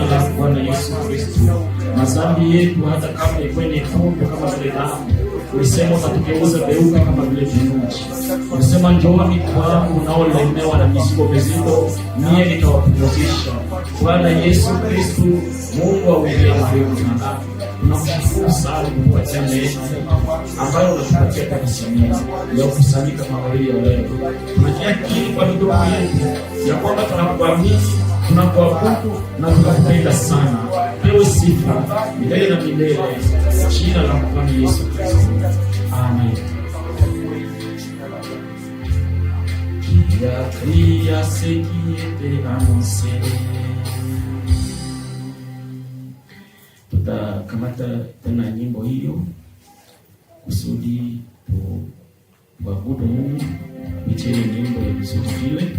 jina la Bwana Yesu Kristo. Madhambi yetu hata kama ilikuwa ni pombe kama vile damu, ulisema utatugeuza beuka kama vile theluji. Ulisema njooni kwangu mnaolemewa na mizigo mizito, mie nitawapumzisha. Bwana Yesu Kristo, Mungu wa ulimwengu na tunamshukuru sana kwa tendo hili ambayo unatupatia kanisa ya kukusanyika mahali ya leo. Tunajiakili kwa ndugu yetu ya kwamba tunakuamini, tunakuabudu na tunakupenda sana. Pewe sifa milele na milele. Jina la Bwana Yesu Kristo. Amen. Cria ce qui était annoncé. Tutakamata tena nyimbo hiyo kusudi tuabudu Mungu kupitia nyimbo ya vizuri vile.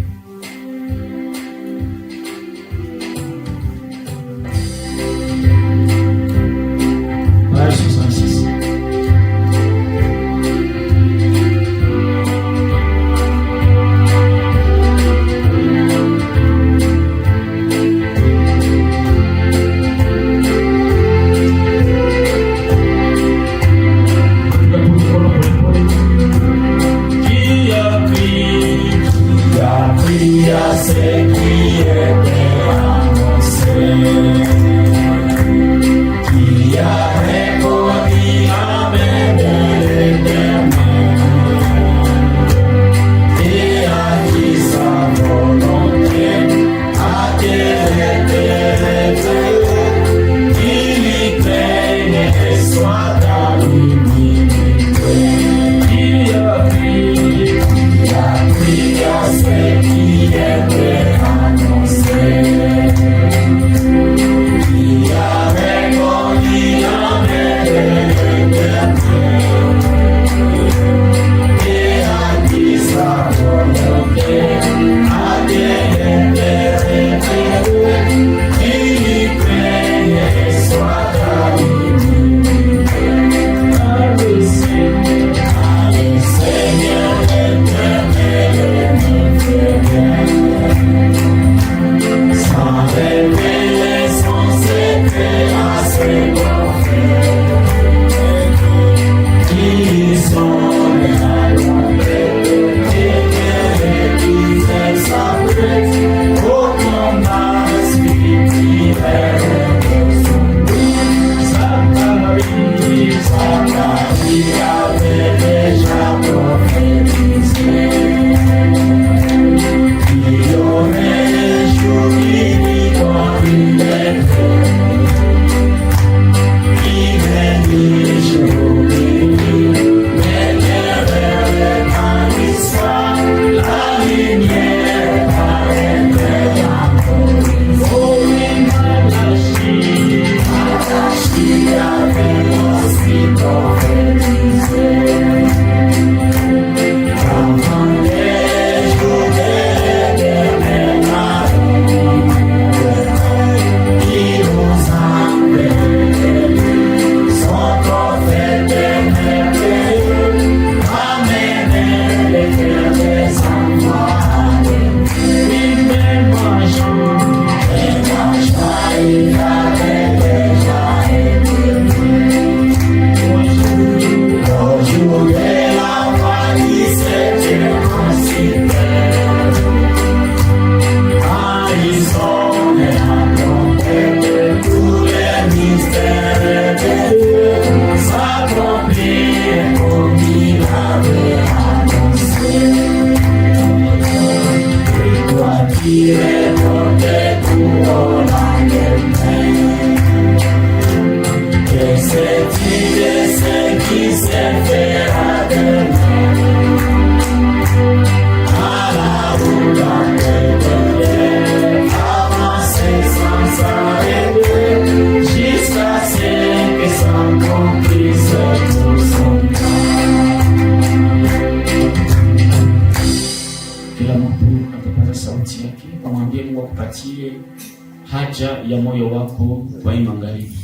haja ya moyo wako kwa hii magharibi.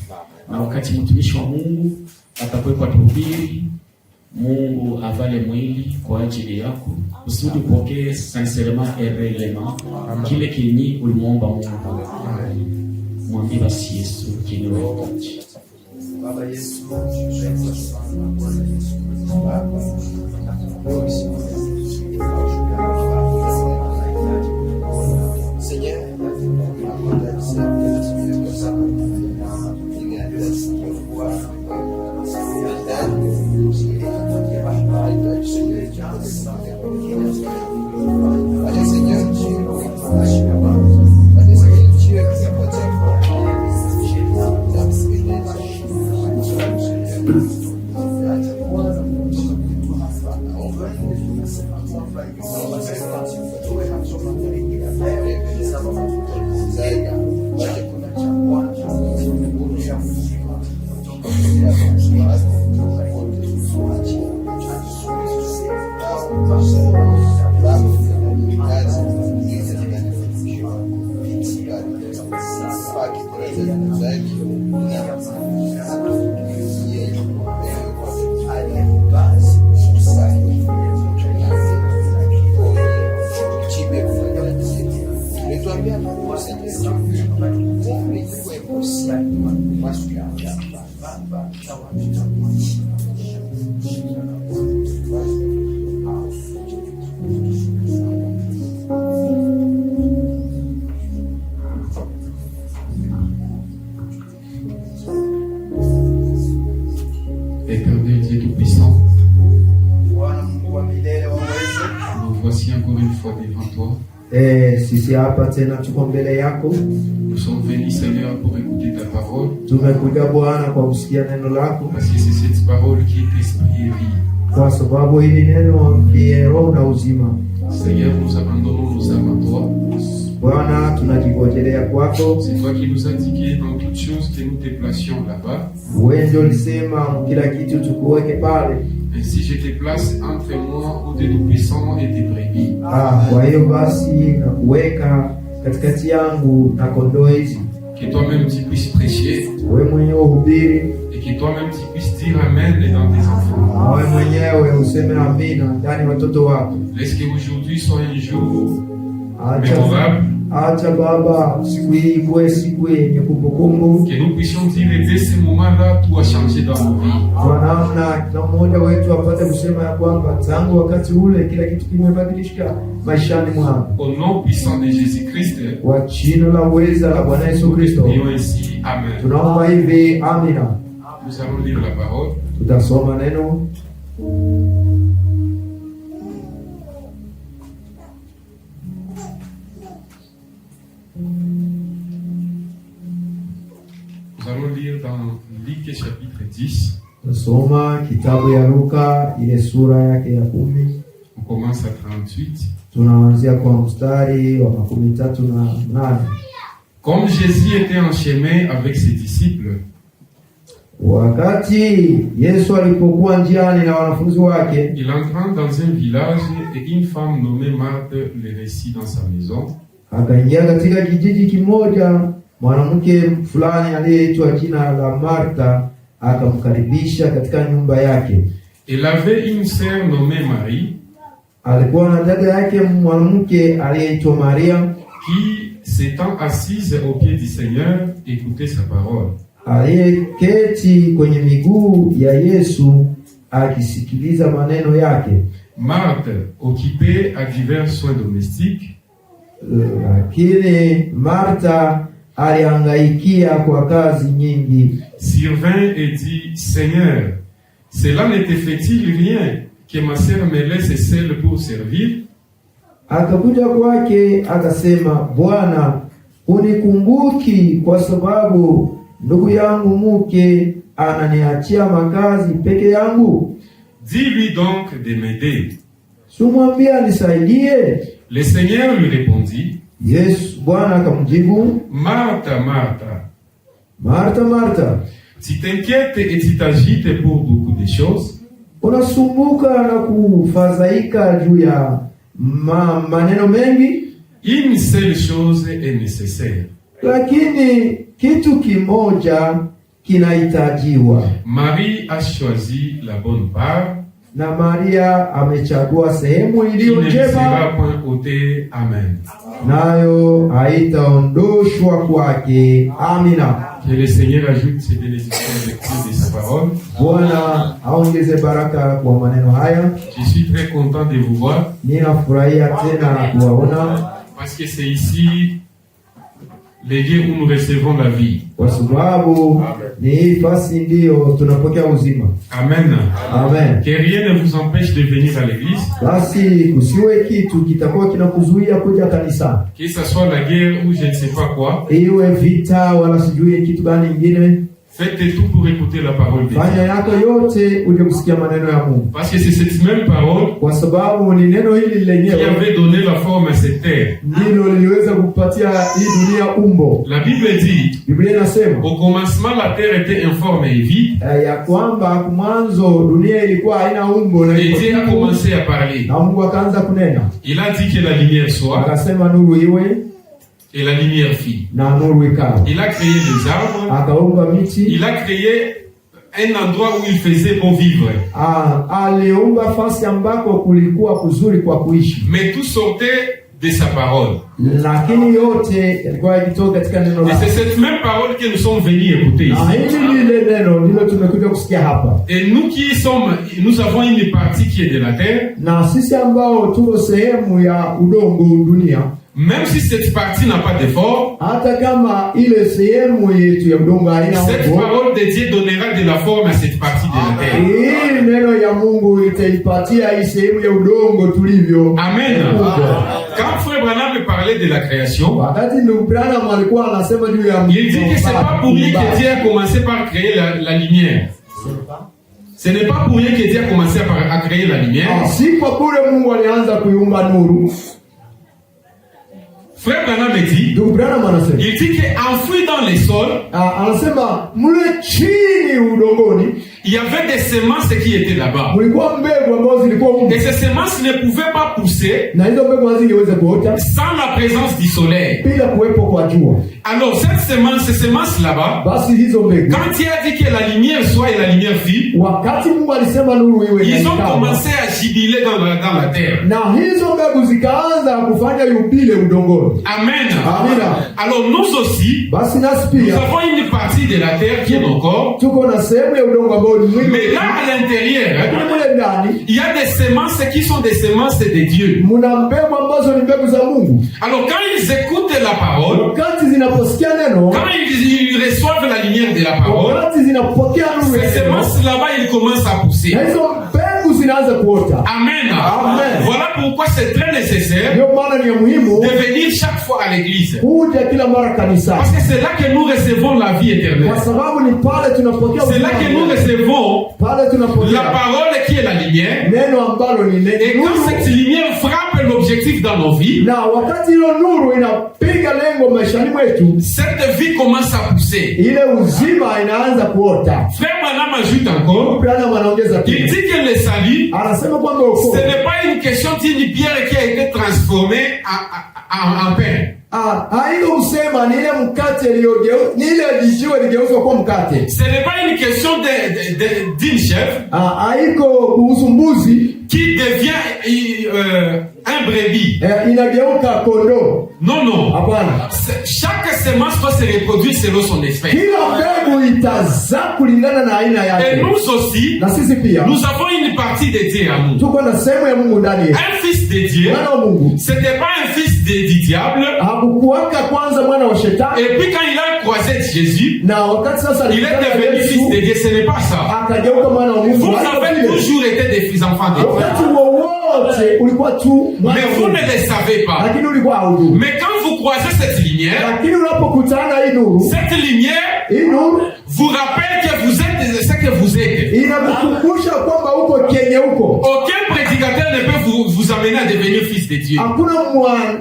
Na wakati mtumishi wa Mungu atakuwepo tuhubiri, Mungu avale mwili kwa ajili yako, usudi upokee sincerement et réellement kile kinyi ulimuomba Mungu. Mwambie basi Yesu kile unahitaji. Baba Yesu, tunashukuru sana Bwana Yesu. Baba, Seigneur, Éternel Dieu Tout-Puissant, nous voici encore une fois devant toi. Sisi hapa tena tuko mbele yako. Nous sommes venus Seigneur pour écouter ta parole. Tumekuja Bwana kwa kusikia neno lako. Parce que c'est cette parole qui est esprit et vie. Kwa sababu hili neno ni roho na uzima. Seigneur, nous abandonnons nos âmes à toi. Bwana, tunajigojelea kwako. C'est toi qui nous as dit que dans toutes choses que nous te placions là-bas. Wewe ndio ulisema kila kitu tukuweke pale. Ainsi je te place entre moi, ô Dieu Tout-Puissant, et tes brebis. Kwa hiyo basi na kuweka katikati yangu na kondoo hizi. Que toi-même tu puisses prêcher. Wewe mwenyewe uhubiri. Et que toi-même tu puisses dire amen dans tes enfants. Wewe mwenyewe useme amina ndani watoto wako. Laisse que aujourd'hui soit un jour mémorable. Acha Baba, siku hii iwe siku yenye kumbukumbu. Que nous puissions dire dès ce moment-là, tout a changé dans nos vies. Kwa namna kila mmoja wetu apate kusema ya kwamba tangu wakati ule kila kitu kimebadilika maishani mwangu. Au nom puissant de Jésus-Christ. Kwa jina la uweza la Bwana Yesu Kristo. Ainsi, amen. Tunaomba hivi, amina. Nous allons lire la parole. Tutasoma neno. Nous allons lire dans Luc chapitre 10. Tusoma kitabu ya Luka ile sura yake ya 10. On commence à 38. Tunaanzia kwa mstari wa 38. Comme Jésus était en chemin avec ses disciples, wakati Yesu alipokuwa njiani na wanafunzi wake, il entra dans un village et une femme nommée Marthe le reçut dans sa maison. Akaingia katika kijiji kimoja, mwanamke fulani aliyeitwa jina la Martha akamkaribisha katika nyumba yake. Elle avait une sœur nommée Marie, alikuwa na dada yake mwanamke aliyeitwa Maria, qui s'étant assise aux pieds du Seigneur écoutait sa parole. aliyeketi kwenye miguu ya Yesu akisikiliza maneno yake. Marthe, occupée à divers soins domestiques, lakini Martha aliangaikia kwa kazi nyingi. survint et dit, Seigneur, cela ne te fait-il rien que ma sœur me laisse seule pour servir? Akakuja kwake akasema, Bwana, unikumbuki kwa sababu ndugu yangu mke ananiachia makazi peke yangu? Dis-lui donc de m'aider. Sumwambia nisaidie. Le Seigneur lui répondit, Yesu Bwana akamjibu, Martha, Martha, Martha, Martha, tu t'inquiètes et tu t'agites pour beaucoup de choses. Unasumbuka na kufadhaika juu ya maneno mengi. Une seule chose est nécessaire. Lakini kitu kimoja kinahitajiwa. Marie a choisi la bonne part, na Maria amechagua sehemu qui iliyo ne sera njema, point ôtée. Amen. nayo haitaondoshwa kwake. Amina. Que le Seigneur ajoute ses bénédictions à lecture de sa parole. Bwana aongeze baraka kwa maneno haya. Je suis très content de vous voir Ninafurahia tena kuwaona, parce que c'est ici les lieux où nous recevons la vie. kwa sababu ni hii fasi ndiyo tunapokea uzima. Amen. Amen. Que rien ne vous empêche de venir à l'église, Basi kusiwe kitu kitakuwa kinakuzuia kuja kanisani, que ce soit la guerre ou je ne sais pas quoi. iwe vita wala sijui kitu gani ingine. Faites tout pour écouter la parole de Fanya Dieu. yako yote uje kusikia maneno ya Mungu, Parce que c'est cette même parole kwa sababu ni neno hili qui lenyewe avait donné la forme à cette terre. ndilo liliweza kupatia hii dunia umbo. La Bible dit, Biblia inasema au commencement la terre était informe et vide, ya kwamba mwanzo dunia ilikuwa haina umbo na et Dieu a ilikuwa commencé à parler. na Mungu akaanza kunena, Il a dit que la lumière soit, akasema nuru iwe, et la lumière fit. na nuru ikawa. Il a créé des arbres, Akaumba miti, il a créé un endroit où il faisait bon vivre. aliumba fasi ambako kulikuwa kuzuri kwa kuishi, Mais tout sortait de sa parole. lakini yote yalikuwa yakitoka katika neno Et c'est lake. cette même parole que nous sommes venus écouter Na ici. hili lile neno ndilo tumekuja kusikia hapa, Et nous qui sommes, nous avons une partie qui est de la terre, na sisi ambao tuko sehemu ya udongo dunia, même si cette partie n'a pas d'effort, hata kama ile sehemu yetu ya udongo haina cette umbo, parole de Dieu donnera de la forme à cette partie de la terre. hii neno ya Mungu itaipatia hii sehemu ya udongo tulivyo. Amen. Quand Frère Branham me parlait de la création, Wakati ndugu Branham alikuwa anasema juu ya il dit que c'est pas pour rien que Dieu a commencé par créer la lumière. Ce n'est pas pour rien que Dieu a commencé à créer la lumière. si kwa bure Mungu alianza kuiumba nuru. Frère Branham me dit, Ndugu Branham anasema, il dit qu'enfoui dans les sols, anasema mle chini udongoni il y avait des semences qui étaient là-bas. kulikuwa mbegu ambazo zilikuwa huko, Et ces semences ne pouvaient pas pousser na hizo mbegu hazingeweza kuota sans la présence du soleil. bila kuwepo kwa jua. Alors ces semences là-bas, Basi hizo mbegu, quand il a dit que la lumière soit et la lumière fit, wakati Mungu alisema nuru iwe, na ils ont ikawa. commencé à jubiler dans la terre. Na hizo mbegu zikaanza kufanya yubile udongoni. Amen. Amina. Alors nous aussi, Basi nasi nous pia avons une partie de la terre qui est nos corps, tuko na sehemu ya udongo ambao ni mwili, mais là à l'intérieur, lakini mule ndani il y a des semences qui sont des semences de Dieu. muna mbegu ambazo ni mbegu za Mungu. Alors quand ils écoutent la parole, Wakati zinaposikia neno, quand ils reçoivent la lumière de la parole, wakati zinapokea nuru ya ces neno, semences là-bas, ils commencent à pousser. na hizo mbegu zinaanza kuota. Amen. Amen. Voilà pourquoi c'est très nécessaire Ndio maana ni ya muhimu de venir chaque fois à l'église. kuja kila mara kanisani, Parce que c'est là que nous recevons la vie éternelle. kwa sababu ni pale tunapokea C'est là que nous recevons pale la tunapokea parole qui est la lumière. neno ambalo ni Et quand nuru, cette lumière frappe l'objectif dans nos vies, na wakati hilo nuru inapiga lengo maishani mwetu, cette vie commence à pousser. ile uzima inaanza kuota. Frère Branham ajoute encore, Branham anaongeza il tena, dit que le salut, anasema kwamba ce wokovu n'est pas une question d'une pierre qui a été transformée en pain. haiko kusema ni ile mkate ni ile jijiwe ligeuzwa kuwa mkate. Ce n'est pas une question d'une chèvre Haiko kuhusu mbuzi qui devient un brebis. inageuka kondoo. Non, non. Hapana, Chaque semence doit se reproduire selon son effet. kila mbegu itazaa kulingana na aina Et yake. nous aussi, Na sisi pia nous avons une partie de Dieu à nous. tuko na sehemu ya Mungu ndani yetu. Un fils de Dieu, Mwana wa Mungu c'était pas un fils du diable. hakukuwaka kwanza mwana wa shetani, Et puis quand il a croisé Jésus, na wakati sasa il est alikutana na devenu fils de Yesu Dieu. Ce n'est pas ça. akageuka mwana wa Mungu. Vous avez toujours été des enfants de Wakati Dieu. wowote ulikuwa tu mwana Mais wa vous Mungu, ne le savez pas. lakini ulikuwa haujui. Mais quand vous croisez cette lumière, Lakini unapokutana hii nuru, cette lumière hii nuru vous rappelle que vous êtes ce que vous êtes. inakukumbusha kwamba uko kenye uko. Aucun prédicateur ne peut vous amener à devenir fils de Dieu. Hakuna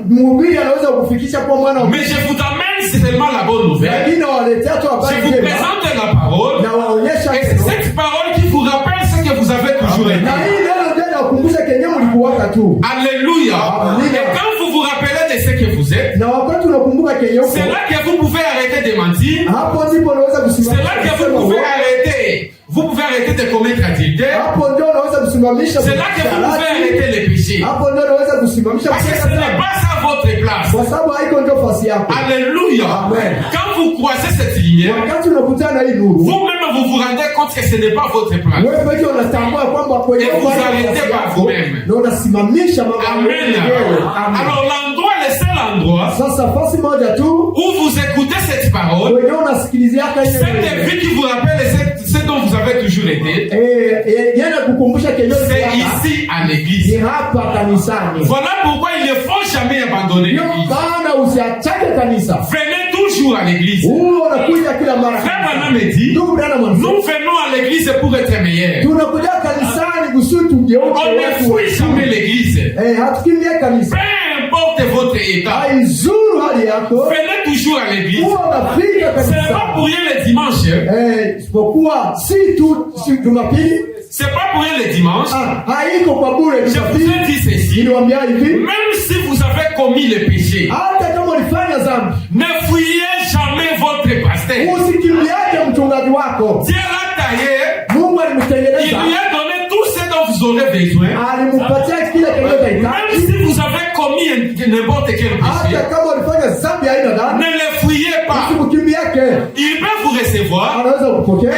mhubiri anaweza kufikisha kwa mwana wa Mais je vous amène seulement la bonne nouvelle. lakini nawaletea tu habari Je vous njema présente la parole. na waonyesha Et c'est neno. cette parole qui vous rappelle ce que vous avez toujours été. Na hii neno ndio inakukumbusha kenye mlikuwaka tu. Alléluia. Amen. Et quand vous vous rappelez de ce que vous êtes, Na wakati unakumbuka kenye uko, c'est là que vous pouvez arrêter de mentir. hapo ndipo unaweza C'est kusimama. là que vous pouvez arrêter vous pouvez arrêter de commettre adultère. Hapo ndio unaweza kusimamisha. C'est là que vous pouvez arrêter les péchés. Hapo ndio unaweza kusimamisha. Parce que ce n'est pas ça votre place. Kwa sababu haiko ndio nafasi yako. Alléluia. Amen. Quand vous croisez cette lumière, wakati unakutana na hii nuru, vous-même vous vous rendez compte que ce n'est pas votre place. wewe pekee unatambua kwamba kwenye Et vous arrêtez par vous-même. na unasimamisha mambo Amen. Amen. Alors l'endroit, le seul endroit Sasa fasi moja tu où vous écoutez cette parole, wewe unasikilizia ile cette vie qui vous rappelle ce dont vous avez toujours été, yana kukumbusha kenyo c'est ici à l'église. ni hapa kanisani. Voilà pourquoi il ne faut jamais abandonner l'église. Bana usiachake kanisa. Venez toujours à l'église. Unakuja kila mara. Frère Branham me dit, nous venons à l'église pour être meilleurs. Tunakuja kanisani kusudi tugeuke. On ne fuit jamais l'église. Hatukimbia kanisa. Peu importe votre état. Haizuru hali yako. Venez toujours à l'église. Unafika kanisa. Ce n'est pas pour rien le dimanche. Isipokuwa si Jumapili. C'est pas pour rien le dimanche. Haiko kwa bure. Je vous ai dit ceci. Niliwaambia hivi. Même si vous avez commis le péché, hata kama ulifanya dhambi, ne fuyez jamais votre pasteur. Usikimbiaje mchungaji wako. Dieu l'a taillé. Mungu alimtengeneza. Il lui a donné tout ce dont vous aurez besoin. Alimpatia kila kitu. Même si vous avez commis n'importe quel péché, hata kama ulifanya dhambi aina gani, ne le fuyez pas. Usikimbiaje. Il peut vous recevoir. Anaweza kupokea. Et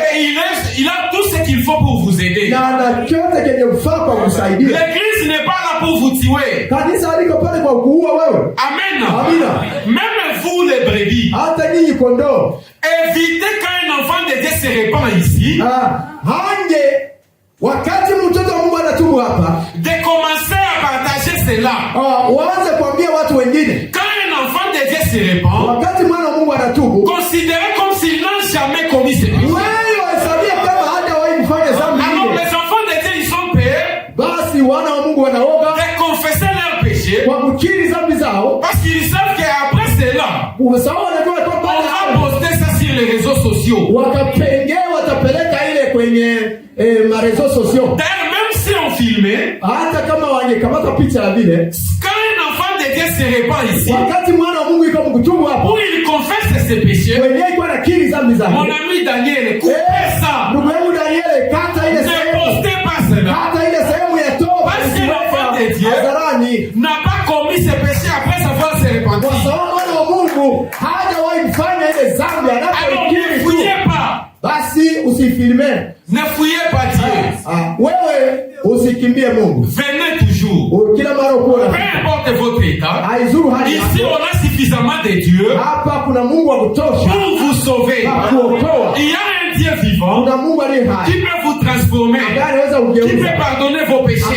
il a tout ce qu'il faut pour vous aider. Na ana chote kenye kufaa kwa kusaidia. L'église n'est pas là pour vous tuer. Kanisa haliko pale kwa kuua wewe. Amen. Amina. Même vous les brebis. Hata nyinyi kondoo. Évitez quand un enfant de Dieu se répand ici. Hange wakati mtoto wa Mungu anatumwa hapa, de commencer à partager cela. Waanze kuambia watu wengine. Quand un enfant de Dieu se répand, wakati mwana wa Mungu anatubu, considérez comme s'il n'a jamais commis ce péché. Wewe wasabia kama hajawahi kufanya dhambi. Alors les enfants de Dieu ils sont payés. Basi wana wa Mungu wanaoga de confesser leurs péchés. Kwa kukiri dhambi zao. Parce qu'ils savent qu'après cela, on va poster ça sur les réseaux sociaux. Watapeleka ile kwenye marezo sociaux. D'ailleurs même si on filmait, hata kama wangekamata picha la vile, quand un enfant de Dieu se répand ici, wakati mwana wa Mungu yuko mkutubu hapo, où il confesse ses péchés, mon ami Daniel, coupez ça. Ndugu yangu Daniel, kata ile sehemu. Ne postez pas cela. Kata ile sehemu ya toba. Parce que l'enfant de Dieu n'a pas commis ce péché après avoir se répandu. Kwa sababu mwana wa Mungu hajawahi kufanya ile dhambi anapokiri. Ne fouillez pas. Basi usifilme. Ne fouillez pas Dieu. Wewe usikimbie Mungu. Venez toujours. Kila mara uko na. Peu importe votre état. Haizuru hali. Ici on a suffisamment de Dieu. Hapa kuna Mungu wa kutosha. Pour vous sauver. Il y a un Dieu vivant. Kuna Mungu aliye hai. Qui peut vous transformer. Qui peut pardonner vos péchés. Qui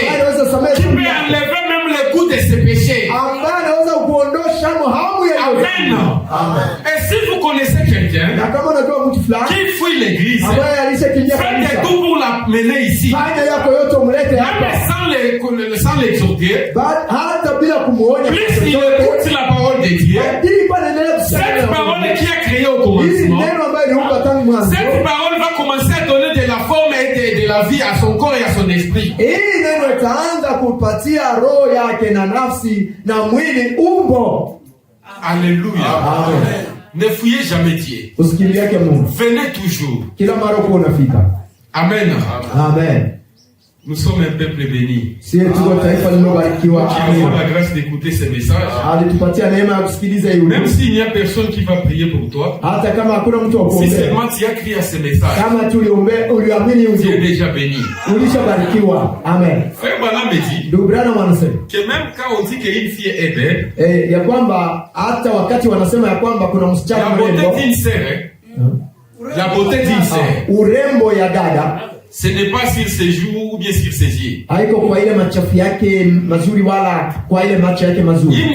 peut enlever même le coup de ces péchés. Amen. Et si vous connaissez quelqu'un qui fuit l'église, faites tout pour l'amener ici. Même sans l'exhorter, plus il écoute la parole de Dieu, cette parole qui a créé au commencement, cette parole va commencer à donner de la forme et de la vie à son corps et à son esprit. Alléluia. Amen. Ne fouillez jamais Dieu. Venez toujours. Amen. Amen. Nous sommes un peuple béni. Qui avons la grâce d'écouter ces messages. Même s'il n'y a personne qui va prier pour toi, si seulement tu as crié à ces messages, tu es déjà béni. Amen. Frère Branham me dit que même quand on dit qu'une fille est belle, la beauté d'une sœur, la beauté d'une sœur, ce n'est pas sur ses joues ou bien sur ses yeux. Une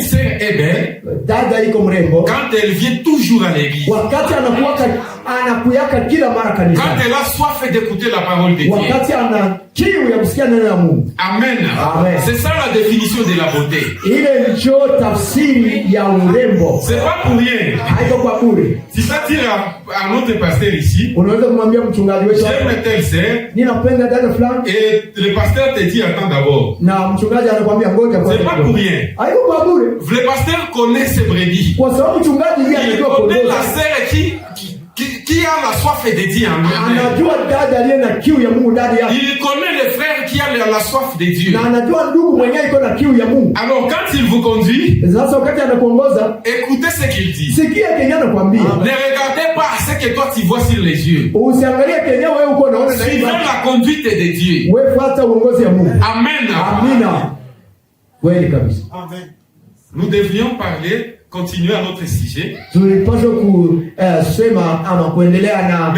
sœur est belle quand elle vient toujours à l'église. Quand elle a soif d'écouter la parole de Dieu. Amen. C'est ça la définition de la beauté. C'est pas pour rien. Si ça tire à notre pasteur ici, j'aime telle sœur, et le pasteur te dit attends d'abord. C'est pas pour rien. Le pasteur connaît ses brebis. Il connaît la sœur qui a la soif de Dieu en lui. Anajua dada aliye na kiu ya Mungu ndani yake. Il connaît le frère qui a la soif de Dieu. Na anajua ndugu mwenyewe iko na kiu ya Mungu. Alors quand il vous conduit, sasa wakati anakuongoza, écoutez ce qu'il dit. Sikia kenye anakuambia. Ne regardez pas ce que toi tu vois sur les yeux. Usiangalie kenye wewe uko unaona na hivi. Suivez la conduite de Dieu. Wewe fuata uongozi wa Mungu. Amen. Amina. Kweli kabisa. Amen. Nous devrions continuer à notre sujet. Tulipaswa kusema ama kuendelea na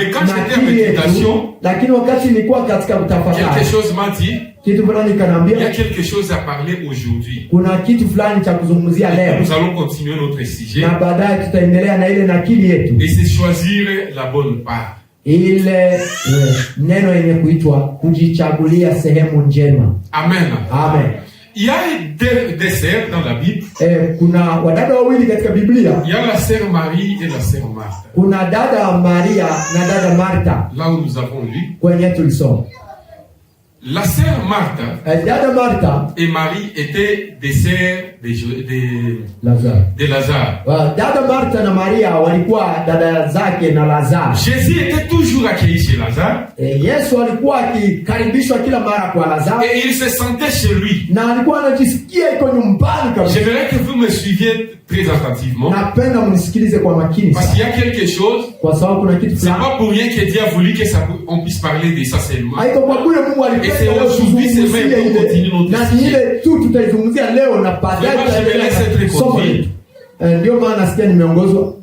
méditation, lakini wakati nilikuwa katika kutafakari, quelque chose m'a dit, kitu fulani kanambia, il y a quelque chose à parler aujourd'hui. Kuna kitu fulani cha kuzungumzia leo. Nous allons continuer notre sujet. Na baadaye tutaendelea na ile nakili yetu. Et c'est choisir la bonne part. Ile neno yenye kuitwa kujichagulia sehemu njema. Amen. Amen. Il y a des sœurs dans la Bible. Kuna wadada wawili katika Biblia. Il y a la sœur Marie et la sœur Martha. Kuna dada Maria na dada Martha. Là où nous avons lu. Kwenye tulisoma. La sœur Martha dada Martha et Marie étaient des sœurs de Lazare. Dada Martha na Maria walikuwa dada zake na Lazare. Jésus était toujours accueilli chez Lazare. Yesu alikuwa akikaribishwa kila mara kwa Lazare. Et il se sentait chez lui. Na alikuwa anajisikia iko nyumbani kabisa. J'aimerais que vous me suiviez très attentivement. Napenda mnisikilize kwa makini. Parce qu'il y a quelque chose. Kwa sababu kuna kitu fulani. C'est pas pour rien que Dieu a voulu que on puisse parler de ça seulement. Haiko kwa kule Mungu alipenda. Et c'est aujourd'hui c'est même pour continuer notre na ile tu tutaizungumzia leo na baadaye ndio maana nasikia nimeongozwa.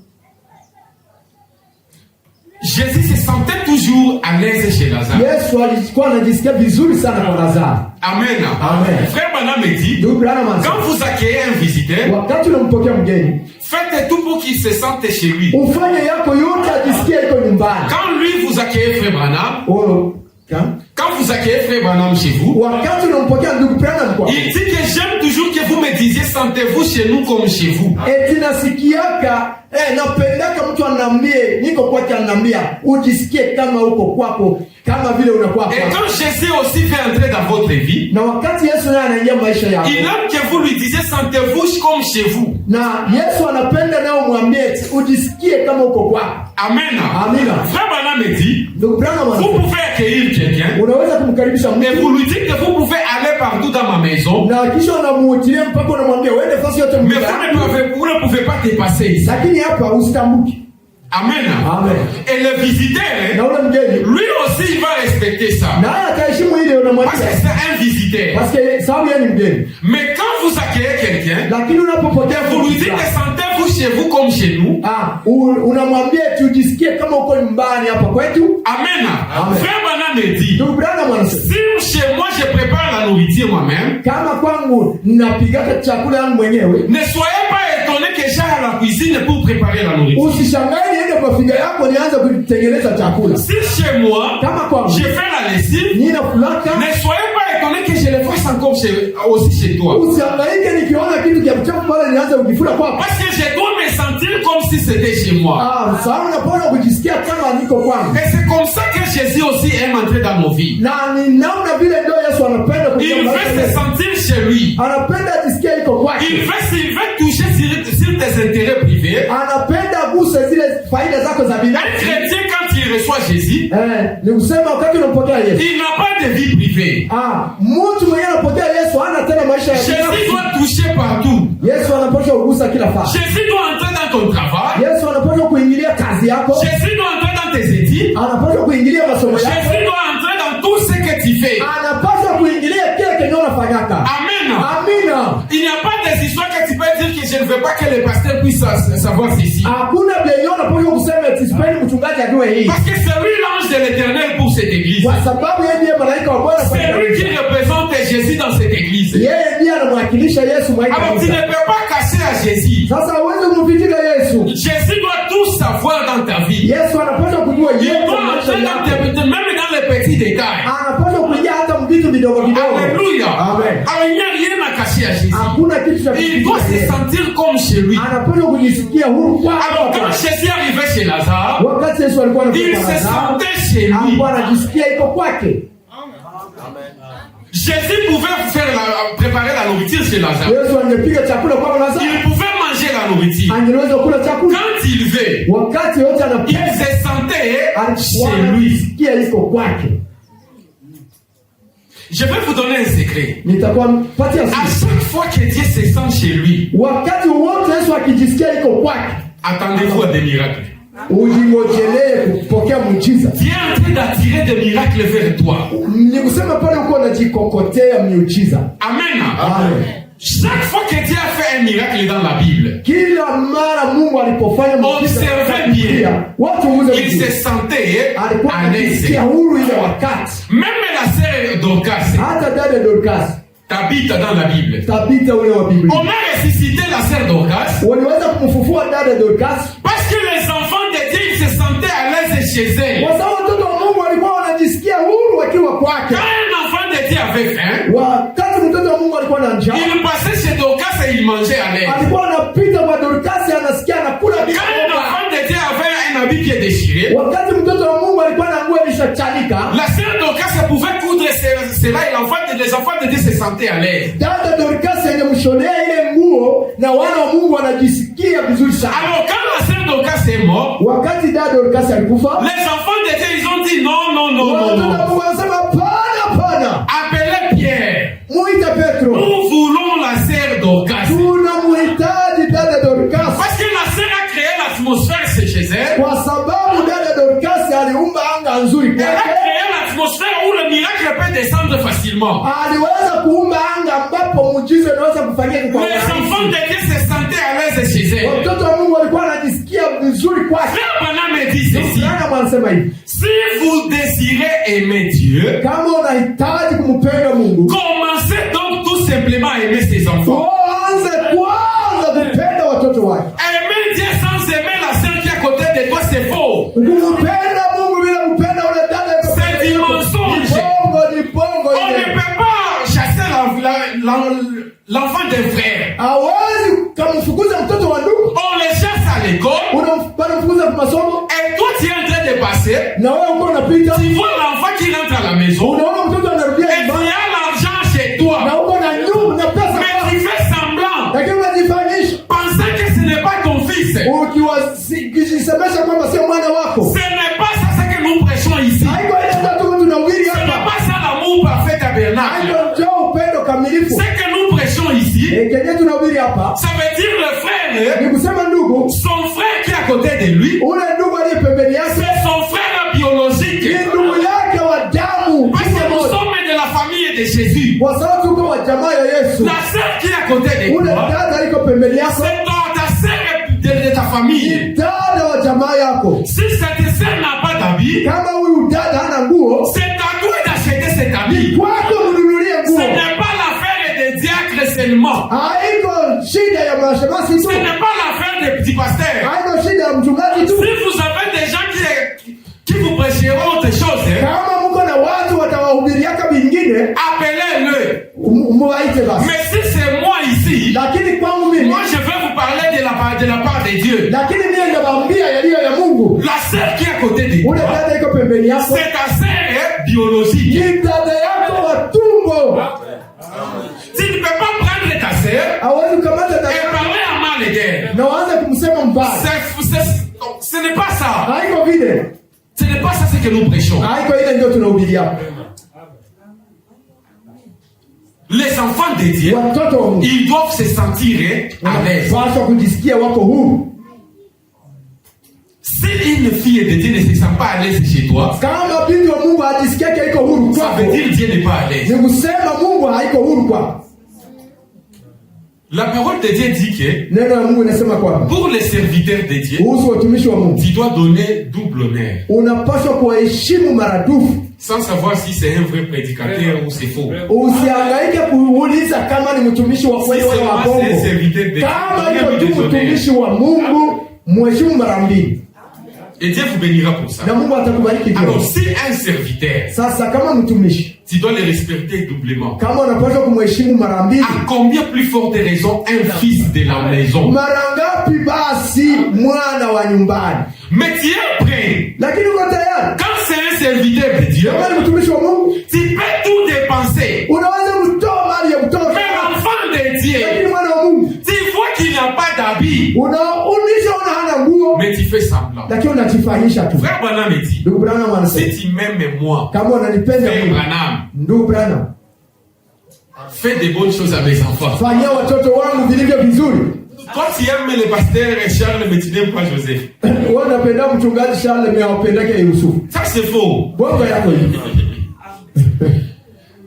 Jésus se sentait toujours à l'aise chez Lazare. Yesu alikuwa anajisikia vizuri sana kwa Lazare. Amen. Amen. Frère Branham me dit, quand vous accueillez un visiteur, wakati unampokea mgeni, faites tout pour qu'il se sente chez lui. Ufanye yako yote ajisikie iko nyumbani. Quand lui vous accueillez Frère Branham, quand vous accueillez Frère Branham chez vous, il dit que j'aime toujours que vous me disiez sentez-vous chez nous comme chez vous. Napendaka mtu anambie niko kwake, anambia ujisikie kama uko kwako, kama vile unakuwa kwako. Et quand Jésus aussi fait entrer dans votre vie, na wakati Yesu naye anaingia maisha yako, il aime que vous lui disiez sentez-vous comme chez vous. Na Yesu anapenda nao mwambie ujisikie kama uko kwako. Amen. Amina. Frère Branham me dit, vous pouvez accueillir quelqu'un, unaweza kumkaribisha mtu, et vous lui dites que vous pouvez aller partout dans ma maison, na kisha unamuutilia mpaka unamwambia uende fasi yote mais vous ne pouvez pas dépasser ici. Lakini hapa usitambuki. Amen. Amen. Et le visiteur, lui aussi il va respecter ça. Parce que c'est un visiteur. Mais quand vous accueillez quelqu'un, vous lui dites sentez-vous chez vous comme chez nous. Amen. Frère Branham me dit, si chez moi je prépare la nourriture moi-même, ne soyez pas étonné que j'ai à la cuisine pour préparer la nourriture. Si chez moi je fais la lessive, ne soyez pas étonné que je le fasse encore aussi chez toi. Parce que je dois me sentir comme si c'était chez moi. Et c'est comme ça que Jésus aussi aime entrer dans nos vies. Il veut se sentir chez lui. Il veut toucher sur tes intérêts privés. Un chrétien, quand il reçoit Jésus, il n'a pas de vie privée. Jésus doit toucher partout. Jésus doit entrer dans ton travail. Jésus doit entrer dans tes études. Jésus doit entrer dans tout ce que tu fais. Amen. Il n'y a pas des histoires que tu peux dire que je ne veux pas que le pasteur puisse savoir ceci. Parce que c'est lui l'ange de l'Éternel pour cette église. C'est lui qui représente Jésus dans cette église. Alors tu ne peux pas casser à Jésus. Jésus doit tout savoir dans ta vie. Il doit entrer même dans les petits détails. Alléluia. Alors il n'y a rien à cacher à Jésus. Il doit se sentir comme chez lui. Alors quand Jésus arrivait chez Lazare, il se sentait chez lui. Jésus pouvait préparer la nourriture chez Lazare. Il pouvait manger la nourriture. Quand il veut, il se sentait chez lui. Je vais vous donner un secret. À chaque fois que Dieu se sent chez lui, attendez-vous à des miracles. Dieu est en train d'attirer des miracles vers toi. Amen. Amen. Chaque fois que Dieu a fait un miracle dans la Bible, observez bien, il se sentait à l'aise. Même la sœur Dorcas, Tabitha dans la Bible. On a ressuscité la sœur Dorcas parce que les enfants de Dieu ils se sentaient à l'aise chez elle. Quand un enfant de Dieu avait faim, il passait chez Dorcas et il mangeait à l'aise. Quand un enfant de Dieu avait un habit qui est déchiré, la sœur Dorcas pouvait coudre cela et les enfants de Dieu se sentaient à l'aise. Alors quand la sœur Dorcas est morte, les enfants de Dieu ils ont dit non. Appelez Pierre. Nous voulons la sœur Dorcas. Parce que la sœur a créé l'atmosphère chez elle. Elle a créé l'atmosphère où le miracle peut descendre facilement. Les enfants de Dieu se sentaient à l'aise chez elle. Frère Branham me dit ceci. Si vous désirez aimer Dieu, commencez donc tout simplement à aimer ses enfants. Aimer Dieu sans aimer la sœur qui est à côté de toi, c'est faux. C'est du mensonge. On ne peut pas chasser l'enfant d'un frère. On les chasse à l'école. Et toi tu es en train de passer. Tu vois l'enfant qui rentre à la maison. Et tu as l'argent chez toi. Mais tu fais semblant. Pensant que ce n'est pas ton fils. Ce n'est pas ça que nous prêchons ici. Ce n'est pas ça l'amour parfait tabernacle. Ce que nous prêchons ici, ça veut dire le frère, son frère qui est à côté de lui, c'est son frère biologique. Parce que nous sommes de la famille de Jésus. La sœur qui est à côté de toi, c'est ta sœur de ta famille. Si cette sœur n'a pas d'habit, c'est à toi d'acheter cet habit. Ce n'est pas l'affaire des diacres seulement. Ce n'est pas l'affaire des petits pasteurs. Si vous avez des gens qui vous prêcheront autre chose, appelez-le. Mais si c'est moi ici, moi je veux vous parler de la part de Dieu. La sœur qui est à côté de toi, c'est ta sœur biologique. Tu ne peux pas prendre ta sœur et parler à mal d'elle. Ce n'est pas ça. Ce n'est pas ça ce que nous prêchons. Les enfants de Dieu, ils doivent se sentir à l'aise. Si une fille de Dieu ne se sent pas à l'aise chez toi, ça veut dire Dieu n'est pas à l'aise. La parole de Dieu dit que pour les serviteurs de Dieu, tu dois donner double honneur. Sans savoir si c'est un vrai prédicateur ou c'est faux. Si c'est un serviteur de Dieu, et Dieu vous bénira pour ça. Alors si un serviteur, tu dois le respecter doublement. À combien plus forte raison un fils de la maison? Mais tu es prêt. Quand c'est un serviteur de Dieu, tu peux tout dépenser. Mais l'enfant de Dieu, tu vois qu'il n'a pas d'habit, mais tu fais semblant. lakini unajifanyisha tu. Frère Branham me dit, ndugu Branham anasema, si tu m'aimes moi, kama unanipenda Frère mimi, Branham, ndugu Branham, fais des bonnes choses à mes enfants. fanyia watoto wangu vilivyo vizuri. Quand tu aimes le pasteur Charles, mais tu n'aimes pas Joseph. Wanapenda mchungaji Charles, mais hawapendake Yusufu. Ça c'est faux. Bongo yako hivi.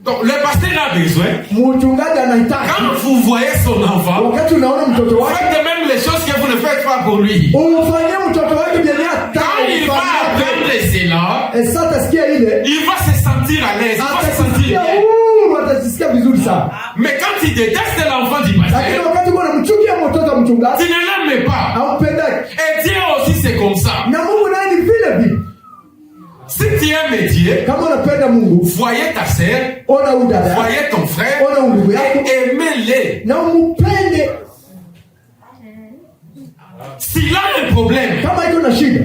Donc le pasteur a besoin. Mchungaji anahitaji. Quand vous voyez son enfant, wakati unaona mtoto wake, faites même les choses que vous ne faites pas pour lui. Umfanyie mtoto wake bien hata. Quand il va apprendre cela, et ça tasikia ile, il va se sentir à l'aise. Il va se sentir bien. Atajisikia vizuri sana. Mais quand il déteste l'enfant du pasteur, lakini wakati unamchukia mtoto wa mchungaji, tu ne l'aimes pas. Haupendaki. Et Dieu aussi c'est comme ça. Na Mungu naye ni vile vile. Si tu aimes Dieu, kama unapenda Mungu, voyez ta sœur, ona udada, voyez ton frère, ona ndugu yako, aimez-les. Na umpende. S'il a un problème, kama iko na shida,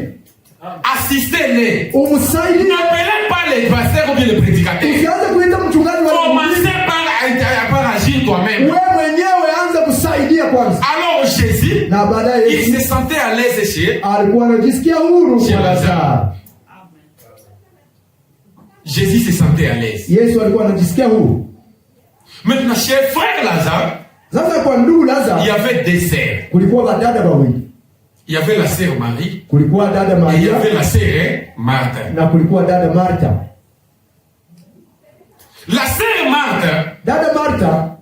assistez-les. Umsaidie. N'appelez pas les pasteurs ou bien les prédicateurs. Usianze kuita mchungaji wa Commencez par agir toi-même. Wewe mwenyewe anza kusaidia kwanza. Alors Jésus, na baadaye il se sentait à l'aise chez alikuwa anajisikia huru kwa Lazaro. Jésus se sentait à l'aise. Yesu alikuwa anajisikia huru. Maintenant chez frère Lazare, sasa kwa ndugu Lazaro, il y avait des sœurs. Kulikuwa wadada wawili. Il y avait la sœur Marie. Kulikuwa dada Maria. Et il y avait la sœur Martha. Na kulikuwa dada Martha. La sœur Martha. Dada Martha.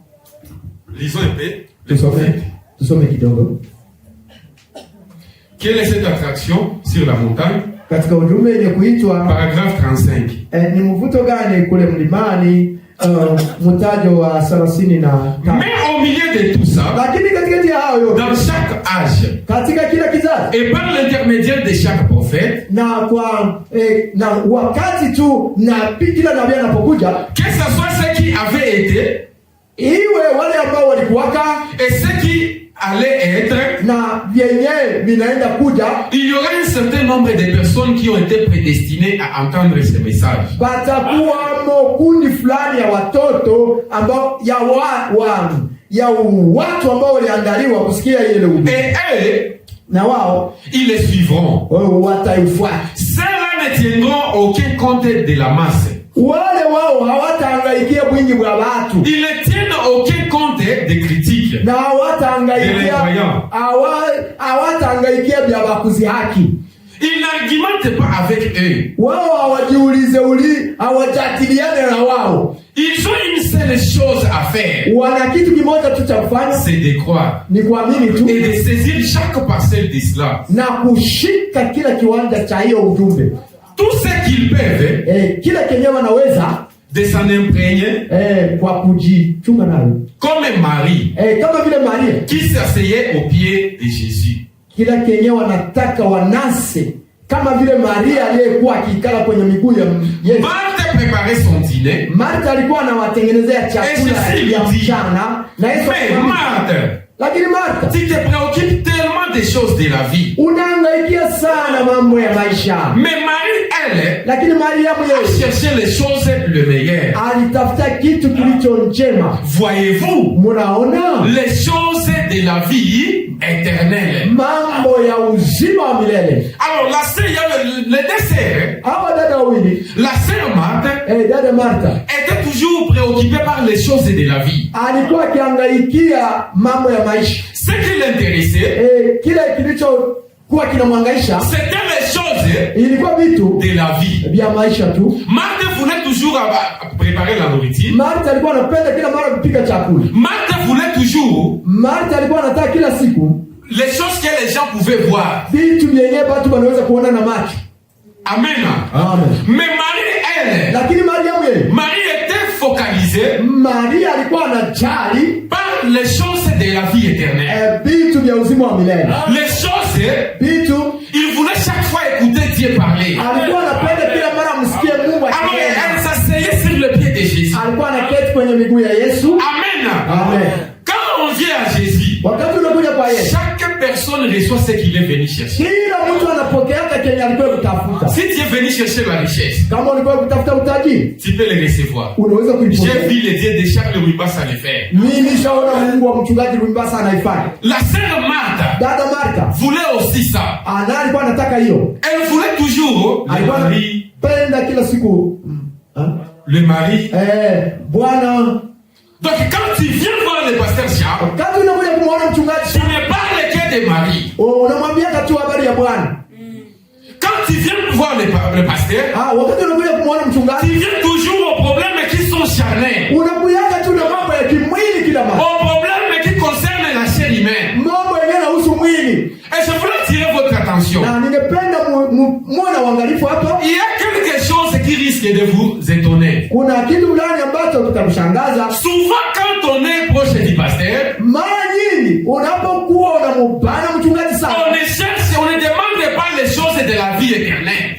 Lisons un peu. Tusome kidogo. Quelle est cette attraction sur la montagne? Katika ujumbe yenye kuitwa paragraphe 35. Ni mvuto gani kule mlimani? Mtajo wa 35. Mais au milieu de tout ça, lakini katikati ya hayo yote, dans chaque âge, katika kila kizazi, et par l'intermédiaire de chaque prophète, na kwa na wakati tu na kila nabii anapokuja, que ce soit ceux qui avaient été, iwe wale ambao walikuwaka, et ceux qui allaient être, na vyenyewe vinaenda kuja, il y aura un certain nombre de personnes qui ont été prédestinées à entendre ce message. Patakuwamo kundi fulani ya watoto ambao ya watu ambao waliandaliwa kusikia ile ujumbe. Et eux, na wao ils les suivront. Wataifuata. Ceux-là ne tiendront aucun compte de la masse. Wale wao hawatahangaikia mwingi wa watu. Ils ne tiennent aucun compte des critiques. Na hawatahangaikia vya bakuzihaki. Ils n'argumentent pas avec eux. Wao hawajiulize hawajadiliane na wao. Ils ont une seule chose à faire. Wana kitu kimoja tu cha kufanya, c'est de croire. Ni kuamini tu. Et de saisir chaque parcelle de cela. Na kushika kila kiwanja cha hiyo ujumbe. Tout ce qu'ils peuvent, kila kenye wanaweza, de s'en imprégner, kwa kujichunga nayo. Comme Marie, kama vile Maria, qui s'asseyait au pied de Jésus. Kila kenye wanataka wanase, kama vile Maria aliyekuwa akikala kwenye miguu ya Yesu. Martha préparait son dîner. Martha alikuwa anawatengenezea chakula ya mchana, na Yesu. Mais Martha, lakini Martha, tu te préoccupes tellement des choses de la vie. Unahangaikia sana mambo ya maisha. Mais Marie, elle, lakini Maria mwenyewe cherchait les choses le meilleur. Alitafuta kitu kilicho njema. Voyez-vous, munaona les choses de la vie éternelle. Mambo ya uzima wa milele. Alors la sœur, il y a le dessert. Hawa dada wawili. La sœur Martha, dada Martha, était toujours préoccupée par les choses de la vie. Alikuwa akihangaikia mambo ya maisha. Ce qui l'intéressait, kile kilichokuwa kinamhangaisha, c'était les choses, ilikuwa vitu de la vie. Vya maisha tu. Martha voulait toujours préparer la nourriture. Martha alikuwa anapenda kila mara kupika chakula. Martha voulait toujours, Martha alikuwa anataka kila siku les choses que les gens pouvaient voir. Vitu vyenyewe watu wanaweza kuona na macho. Amen. Amen. Mais Marie, elle, lakini Maria mwenyewe, Marie était focalisée, Maria alikuwa anajali par les choses de la vie éternelle. Vitu vya uzima wa milele. Les choses, vitu, il voulait chaque fois écouter Dieu parler. Alikuwa anapenda kila mara msikie Mungu akiongea. Alors elle s'asseyait sur le pied de Jésus. Alikuwa anaketi kwenye miguu ya Yesu. Amen. Amen. Quand on vient à Jésus, wakati unakuja kwa Yesu, chaque personne personne reçoit ce qu'il est venu chercher. Si tu es venu chercher la richesse, tu peux le recevoir. J'ai vu les dieux de Charles Rwibasa le faire. La sœur Martha voulait aussi ça. Elle voulait toujours le mari. Donc quand tu viens voir le pasteur Charles, tu ne parles que des maris. Quand tu viens voir le pasteur, tu viens toujours aux problèmes qui sont charnels, aux problèmes qui concernent la chair humaine. Et je voulais attirer votre attention. Il y a quelque chose qui risque de vous étonner. Souvent quand on est proche du pasteur, on ne demande pas les choses de la vie éternelle.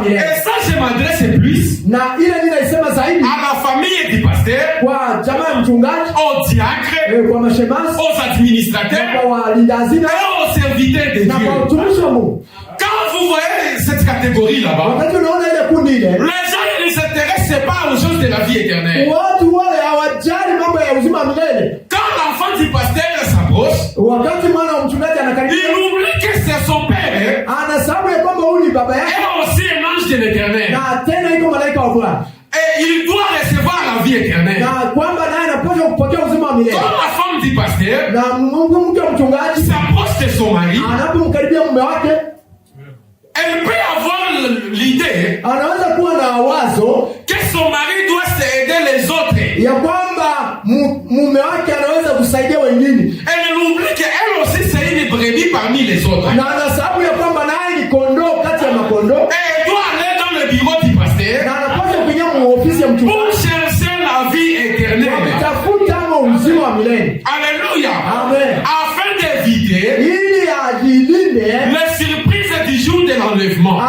Et ça, je m'adresse plus à la famille du pasteur, aux diacres, aux administrateurs et aux serviteurs de Dieu. Quand vous voyez cette catégorie là-bas, les gens ne s'intéressent pas aux choses de la vie éternelle. Quand l'enfant du pasteur s'approche, il oublie que c'est son père et aussi un ange de l'éternel. Et il doit recevoir la vie éternelle. Comme la femme du pasteur s'approche de son mari, elle peut avoir l'idée que son mari doit s'aider les autres. Elle oublie qu'elle aussi c'est une brebis parmi les autres. Et elle doit aller dans le bureau du pasteur pour chercher la vie éternelle. Alléluia. Amen. Afin d'éviter les surprises du jour de l'enlèvement. La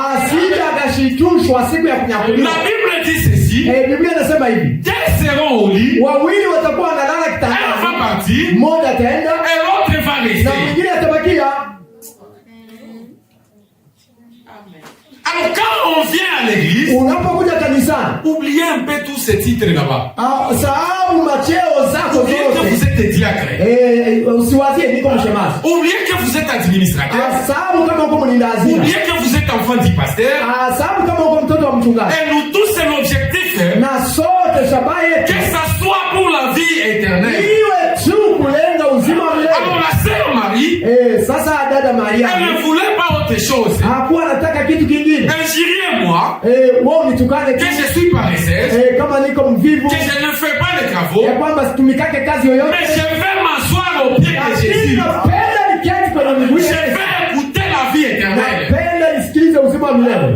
Bible dit ceci. Qu'elles seront au lit. Elle va partir et l'autre va rester. Alors quand on vient à l'église, oubliez un peu tous ces titres là-bas. Oubliez que vous êtes diacre. Oubliez que vous êtes administrateur. Oubliez que vous êtes enfant du pasteur. Et nous tous c'est l'objectif que ça soit pour la vie éternelle. Alors la sœur Marie, elle ne voulait pas autre chose. Elle dirait moi que je suis paresseuse, que je ne fais pas les travaux, mais je vais m'asseoir au pied de Jésus. Je vais écouter la vie éternelle.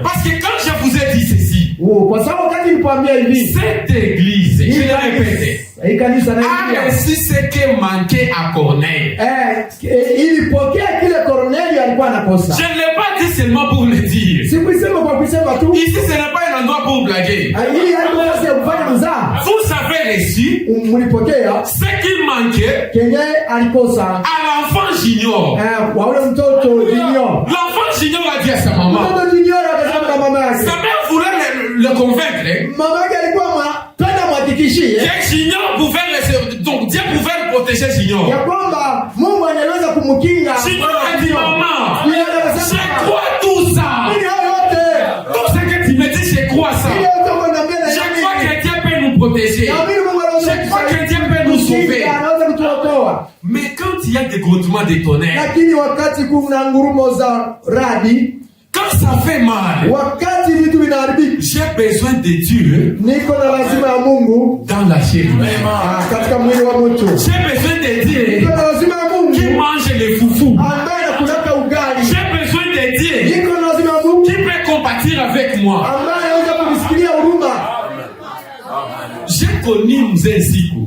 Parce que quand je vous ai dit ceci, cette église, je l'ai répété, a reçu ce qui manquait à Corneille. Je ne l'ai pas dit seulement pour le dire. Ici, ce n'est pas un endroit pour blaguer. Vous avez reçu ce qui manquait à l'enfant junior. L'enfant junior a dit à sa maman. Sa mère voulait le convaincre. Junior pouvait donc Dieu pouvait le protéger Junior. Junior a dit maman, je crois tout ça. Tout ce que tu me dis, je crois ça. Je crois que Dieu peut nous protéger. Je crois que Dieu peut nous sauver. Mais quand il y a des grondements de tonnerre, quand ça fait mal, j'ai besoin de Dieu dans la chair humaine. J'ai besoin de Dieu qui mange les foufous. J'ai besoin de Dieu qui peut compatir avec moi. J'ai connu Mzee Nsiku.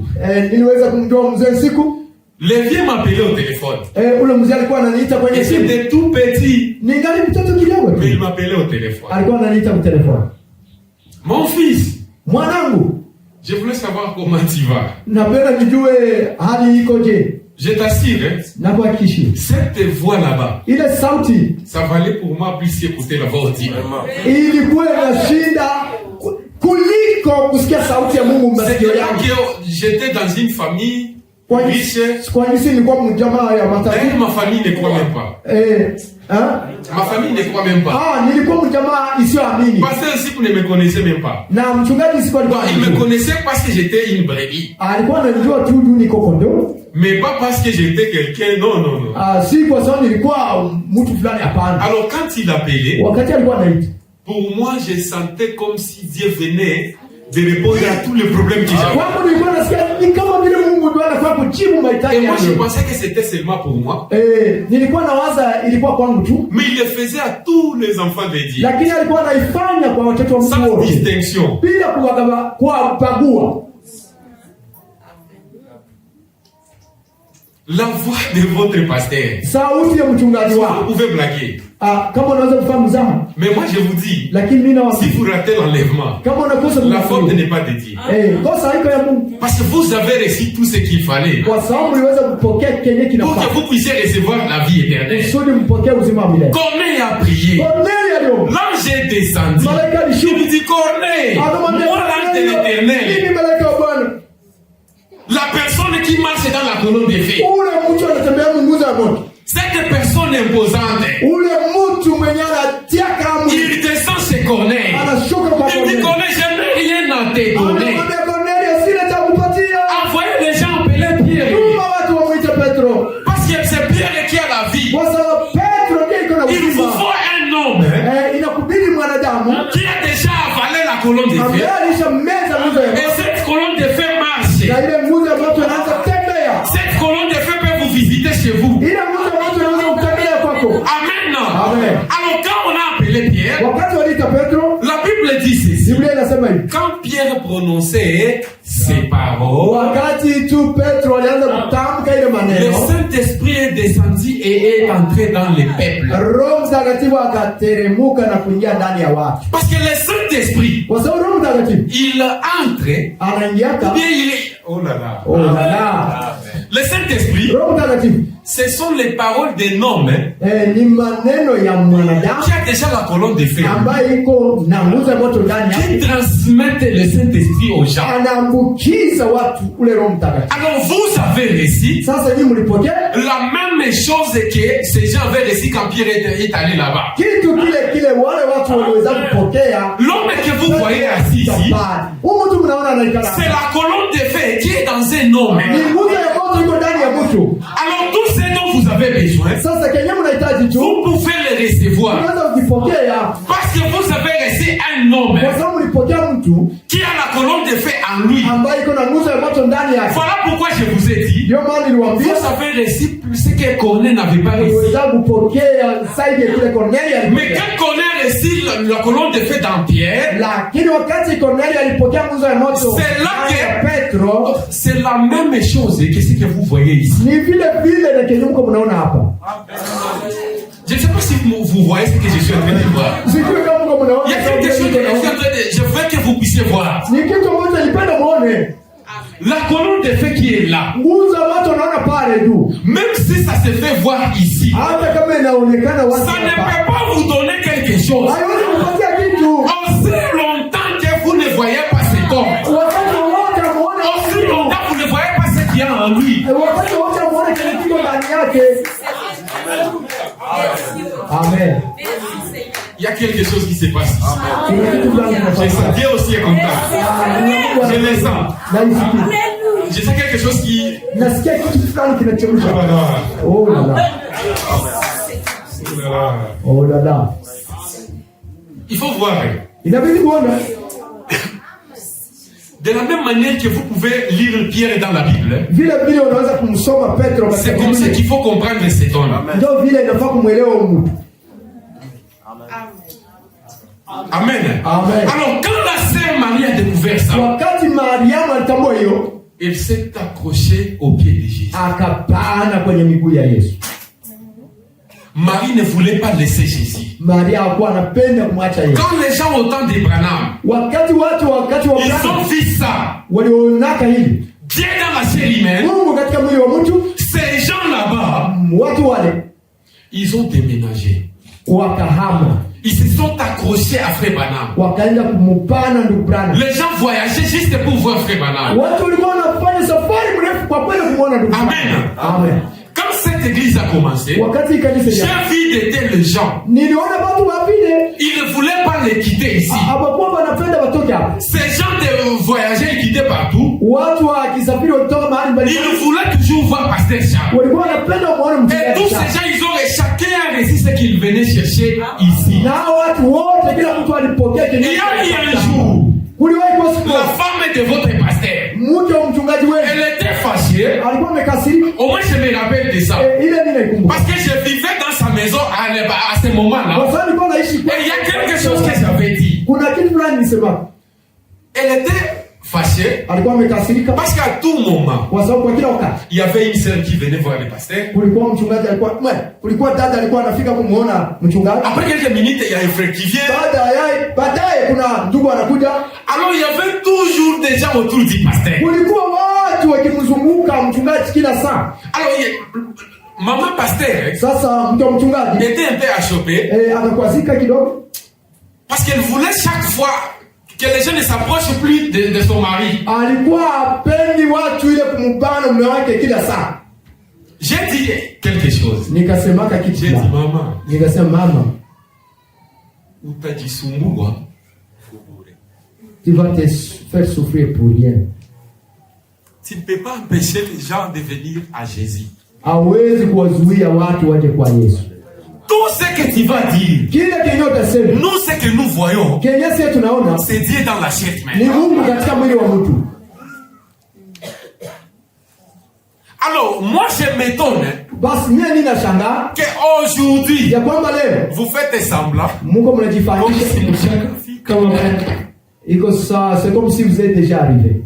Le vieux m'appelait au téléphone. Et c'était tout petit. Mais il m'appelait au téléphone. Mon fils, je voulais savoir comment tu vas. Je t'assure, cette voix là-bas, ça valait pour moi plus qu'écouter la voix audiblement. C'est que j'étais dans une famille riche, mais ma famille ne croit même pas. Ma famille ne croit même pas. Parce que si vous ne me connaissez même pas. Il me connaissait parce que j'étais une brebis. Mais pas parce que j'étais quelqu'un, non. Alors quand il appelait, pour moi je sentais comme si Dieu venait de répondre à tous les problèmes que j'avais. Et moi je pensais que c'était seulement pour moi. Mais il le faisait à tous les enfants de Dieu. Sans distinction. La voix de votre pasteur. Vous pouvez blaguer. Mais moi je vous dis, si vous ratez l'enlèvement, la faute n'est pas de Dieu. Parce que vous avez reçu tout ce qu'il fallait pour que vous puissiez recevoir la vie éternelle. Corneille a prié. L'ange est descendu. Il lui dit, Corneille, moi l'ange de l'éternel. La personne qui marche dans la colonne de feu. Cette personne imposante. Il descend chez Corneille. Il dit, Corneille, je n'ai rien à te donner. Envoyez les gens appeler Pierre. Parce que c'est Pierre qui a la vie. Il vous faut un homme qui a déjà avalé la colonne de feu. Et cette colonne de feu marche. Cette colonne de feu peut vous visiter chez vous. Amen. Alors quand on a appelé Pierre, la Bible dit ceci. Quand Pierre prononçait ces paroles, le Saint-Esprit est descendu et est entré dans les peuples. Parce que le Saint-Esprit, il entre, bien il est... Oh là là. Le Saint-Esprit, ce sont les paroles d'un homme qui a déjà la colonne de feu, qui transmettent le Saint-Esprit aux gens. Alors vous avez reçu la même chose que ces gens avaient reçu quand Pierre est allé là-bas. L'homme que vous voyez assis ici, c'est la colonne de feu qui est dans un homme. Alors tous ces dont vous avez besoin, vous pouvez les recevoir. Parce que vous avez reçu un homme qui a la colonne de feu en lui. Voilà pourquoi je vous ai dit, vous avez reçu ce que Corneille n'avait pas reçu. Mais quand Corneille a reçu la colonne de feu dans Pierre, c'est la même chose que ce que vous voyez ici. Je ne sais pas si vous voyez ce que je suis en train de voir. Il y a quelque chose que je suis en train de... Je veux que vous puissiez voir. La colonne de feu qui est là, même si ça se fait voir ici, ça ne peut pas vous donner quelque chose aussi longtemps que vous ne voyez pas ce corps. Aussi longtemps que vous ne voyez pas ce qu'il y a en lui. Amen. Il y a quelque chose qui se passe ici. Je sens Dieu aussi est content. Je le sens. Je sens quelque chose qui... Oh là là. Il faut voir. De la même manière que vous pouvez lire Pierre dans la Bible, c'est comme ça qu'il faut comprendre cet homme. Amen. Alors quand la sœur Marie a découvert ça, elle s'est accrochée au pied de Jésus. Marie ne voulait pas laisser Jésus. Quand les gens au temps d'Abraham, ils ont vu ça. Dieu dans la chair humaine Ces gens là-bas, watu wale, ils ont déménagé. Wakahama. Ils se sont accrochés à Frère Branham. Wakaenda kumupana ndugu Branham. Les gens voyageaient juste pour voir Frère Branham. Watu walikuwa wanafanya safari mrefu kwa kwenda kumuona ndugu Branham. Amen. Amen. Quand cette église a commencé, Wakati kanisa j'ai vu de tels gens. niliona watu wapide. Ils ne voulaient pas les quitter ici. Hapakuwa wanapenda watoke hapa. Ces gens de voyager, ils quittaient partout. Watu wakisafiri kutoka mahali mbalimbali. Ils voulaient toujours voir Pasteur Charles. Walikuwa wanapenda kuona mtu. Et tous ces gens, ils ont chacun a réussi ce qu'ils venaient chercher ici. Na watu wote kila mtu alipokea Il y a eu un jour, kuliwahi kwa siku. la femme de votre pasteur, Mke wa mchungaji wetu. elle était fâchée. Alikuwa amekasirika. Au moins, je me rappelle de ça. Ile mimi naikumbuka. Parce que je vivais dans sa maison à ce moment-là. Kwa sababu nilikuwa naishi. Et il y a quelque chose que j'avais dit. Kuna kitu fulani nilisema. Elle était fâchée. Alikuwa amekasirika. Parce qu'à tout moment, Kwa sababu kwa kila wakati il y avait une sœur qui venait voir le pasteur. kulikuwa mchungaji kulikuwa dada alikuwa anafika kumuona mchungaji. Après quelques minutes, il y a un frère qui vient. Baadaye kuna ndugu anakuja. Alors il y avait toujours des gens autour du pasteur. Kulikuwa watu wakimzunguka mchungaji kila saa. Alors maman pasteur, sasa mtu wa mchungaji était un peu achoppée. Akakwazika kidogo. Parce qu'elle voulait chaque fois que les gens ne s'approchent plus de son mari. Alikuwa apendi watu ile kumbana mume wake kila saa. J'ai dit quelque chose. Nikasemaka kitu. J'ai dit maman. Nikasema mama, utajisumbua. Tu vas te faire souffrir pour rien. Tu ne peux pas empêcher les gens de venir à Jésus. Hawezi kuwazuia watu waje kwa Yesu. Tout ce que tu vas dire, kile kenye utasema, nous ce que nous voyons, kenye sisi tunaona, c'est Dieu dans la chair ni Mungu katika mwili wa mtu. Alors moi je m'étonne basi mimi ninashangaa que aujourd'hui ya kwamba leo vous faites semblant Mungu mnajifanyisha kama iko ça, c'est comme si vous êtes déjà arrivé.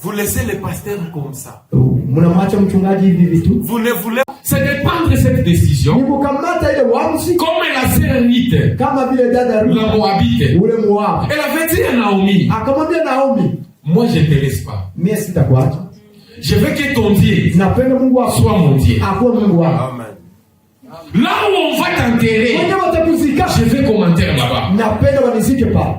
Vous laissez le pasteur comme ça. Mnamwacha mchungaji hivi vitu. Vous ne voulez c'est de prendre cette décision. Nikukamata ile uamuzi comme la sœur Ruth, kama vile dada Ruth, la Moabite. Ule Moab. Elle avait dit à Naomi, akamwambia Naomi, moi je ne te laisse pas. Mimi sitakuacha. Je veux que ton Dieu napenda Mungu wako soit mon Dieu. akuwe Mungu wako. Amen. Là où on va t'enterrer, je veux qu'on m'enterre là-bas. Napenda wanizike pale.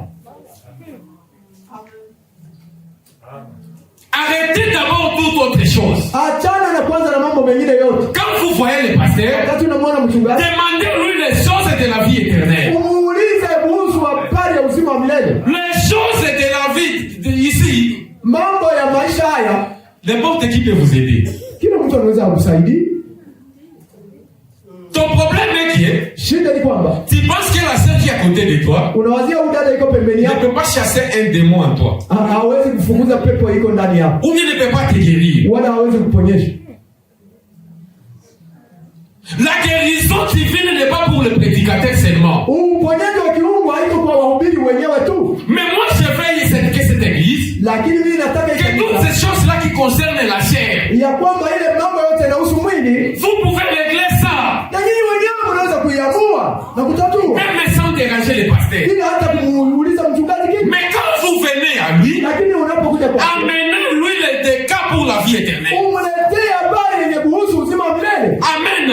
Arrêtez d'abord toute autre chose. Achana na kwanza na mambo mengine yote. Quand vous voyez le pasteur, wakati unamwona mchungaji, demandez-lui les choses de la vie éternelle. Umuulize kuhusu habari ya uzima wa milele. Les choses de la vie ici, mambo ya maisha haya, n'importe qui peut vous aider. Kila mtu anaweza kukusaidia. Ton problème est que shida ni kwamba tu penses que la sœur qui est à côté de toi, unawazia udada iko pembeni yako, ne peut pas chasser un démon en toi. Hawezi kufukuza pepo iko ndani yako. Ou bien ne peut pas te guérir. Wala hawezi kuponyesha. La guérison divine n'est pas pour le prédicateur seulement. Uponyaji wa kiungu haiko kwa wahubiri wenyewe tu. Mais moi je veille que cette église, lakini mimi nataka que toutes ces choses là qui concernent la chair, ya kwamba ile mambo yote yanahusu mwili, vous pouvez régler ça. Na nyinyi wenyewe mnaweza kuiamua na kutatua. Même sans déranger les pasteurs. Bila hata kumuuliza mchungaji kitu. Mais quand vous venez à lui, lakini unapokuja kwa amenez-lui des cas pour la vie éternelle. Umletee habari yenye kuhusu uzima wa milele. Amen.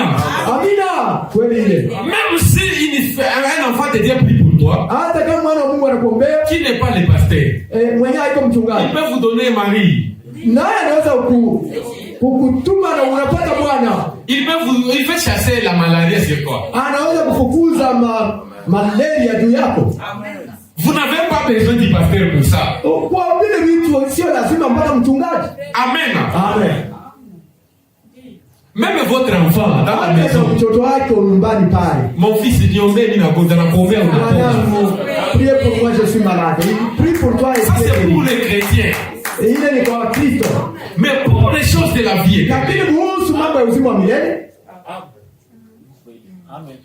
Amina. Kweli ile. Même si un enfant te dit prie pour toi, hata kama mwana wa Mungu anakuombea, qui n'est pas le pasteur, mwenye haiko mchungaji, il peut vous donner un mari. Naye anaweza kukutuma na unapata bwana. Il peut chasser la malaria sur toi. Anaweza kufukuza malaria juu yako. Vous n'avez pas besoin du pasteur pour ça. Kwa vile vitu sio lazima mpaka mchungaji. Amen. Amen. Même votre enfant dans la maison, mtoto wake nyumbani pale, mon fils niombee mimi nagonza na kuombea unapona. Prie pour moi, je suis malade. Prie pour toi. Ça c'est pour les chrétiens. Ile ni kwa Kristo. Mais pour les choses de la vie, lakini kuhusu mambo ya uzima wa milele,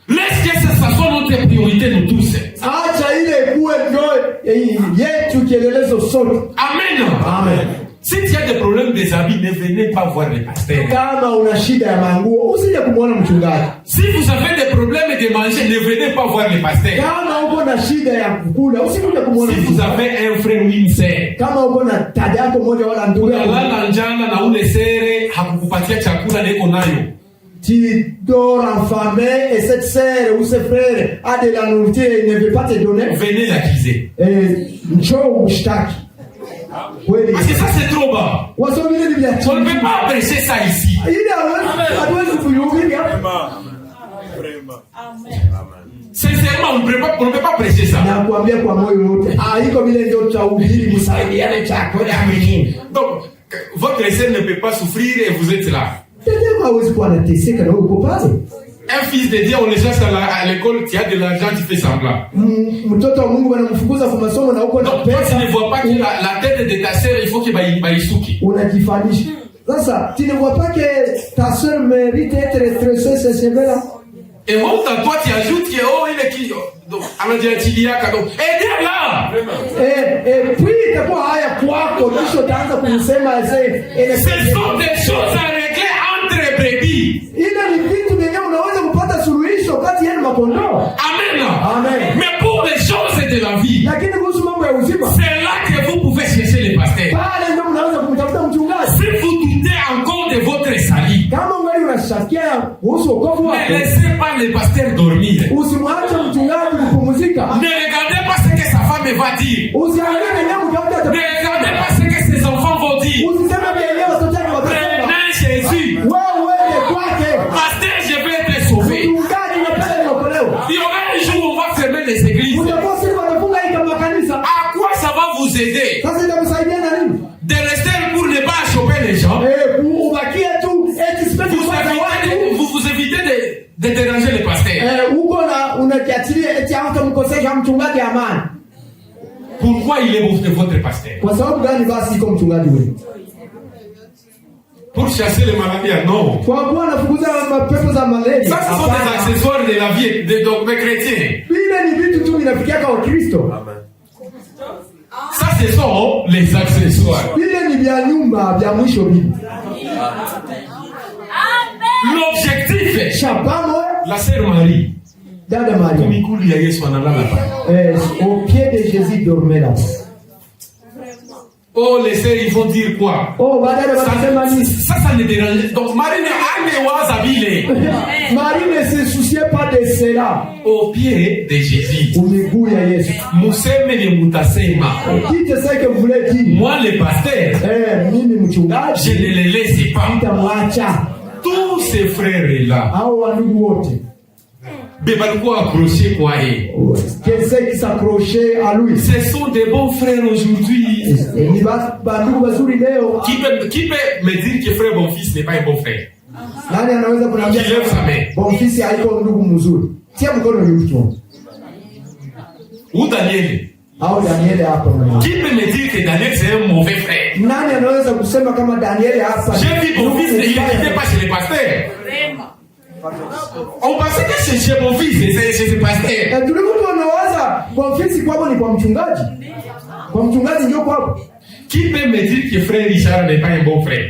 laisse que ça soit notre priorité nous tous. Acha ile kuwe ndio yetu kielelezo sote. Amen. Amen. Si tu as des problèmes des habits, ne venez pas voir le pasteur. Kama una shida ya manguo, usije kumuona mchungaji. Si vous avez des problèmes de manger, ne venez pas voir le pasteur. Kama uko na shida ya kukula, usije kumuona. Si vous avez un frère ou une sœur, kama uko na dada yako moja wala ndugu yako, wala njala na ule sere anampatia chakula na iko nayo. Tu dors en famille et cette sœur ou ce frère a de la nourriture et ne veut pas te donner. Venez l'accuser. Njoo mshtaki. Parce que ça c'est trop bas. On ne peut pas prêcher ça ici. Sincèrement, on ne peut pas prêcher ça. Donc, votre sœur ne peut pas souffrir et vous êtes là. Un fils de Dieu, on le cherche à l'école, tu as de l'argent, tu fais semblant. Donc, toi, tu ne vois pas que la tête de ta sœur, il faut qu'il y souki. Tu ne vois pas que ta sœur mérite d'être tressée, ces cheveux-là. Et honte à toi, tu ajoutes que, oh, il est qui? Donc, aidez-la! Et puis, ce sont des choses à régler entre brebis. Amen. Mais pour les choses de la vie, c'est là que vous pouvez chercher les pasteurs. Si vous doutez encore de votre salut, ne laissez pas les pasteurs dormir. Ne regardez pas ce que sa femme va dire. Ne regardez pas ce que ses enfants vont dire. Prenez Jésus. Pasteur, je vais être sauvé. Il y aura un jour où on va fermer les églises. À quoi ça va vous aider? De rester pour ne pas choper les gens. Vous évitez de déranger les pasteurs. Pourquoi il est votre pasteur? Pour chasser les maladies? Non. Ça, ce sont des accessoires de la vie des chrétiens. Amen. Ça, ce sont les accessoires. L'objectif est la sœur Marie. Au pied de Jésus dormait là. Oh, les sœurs, ils vont dire quoi? Ça ne dérange. Donc, Marie ne se souciait pas de cela. Au pied de Jésus. Moi, le pasteur, je ne les laisse pas. Tous ces frères-là, accroché quoi? Quelqu'un qui s'accrochait à lui. Ce sont des bons frères aujourd'hui. Qui peut me dire que frère bon fils n'est pas un bon frère? Qui lève sa main. Ou Daniel? Qui peut me dire que Daniel c'est un mauvais frère? J'ai vu mon fils, il n'était pas chez les pasteurs. On pensait que c'est mon fils, c'est le pasteur. Qui peut me dire que frère Richard n'est pas un bon frère?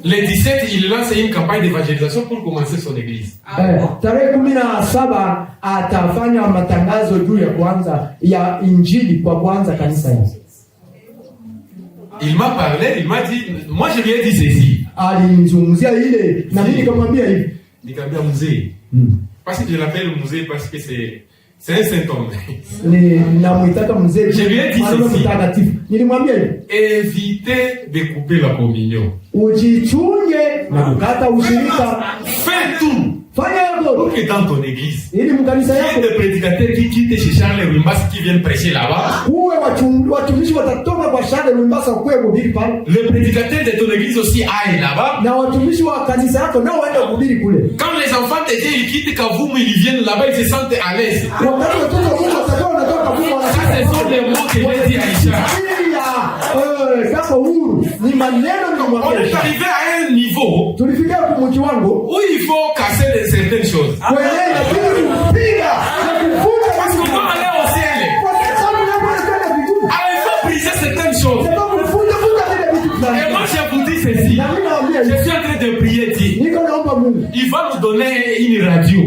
Le 17, il lance une campagne d'évangélisation pour commencer son église. Il m'a parlé, il m'a dit, moi je lui ai dit ceci. Parce que je l'appelle musée parce que c'est un saint homme. Je lui ai dit ceci. Évitez de couper la communion. Fais tout pour que dans ton église, il y ait des prédicateurs qui quittent chez Charles Wimbas qui viennent prêcher là-bas. Le prédicateur de ton église aussi aille là-bas. Quand les enfants de Dieu ils quittent Kavumu, ils viennent là-bas, ils se sentent à l'aise. Ça, ce sont des mots que j'ai dit à Richard. On est arrivé à un niveau où il faut casser certaines choses. Parce qu'on va aller au ciel. Alors il faut briser certaines choses. Et moi je vous dis ceci. Je suis en train de prier Dieu. Il va nous donner une radio.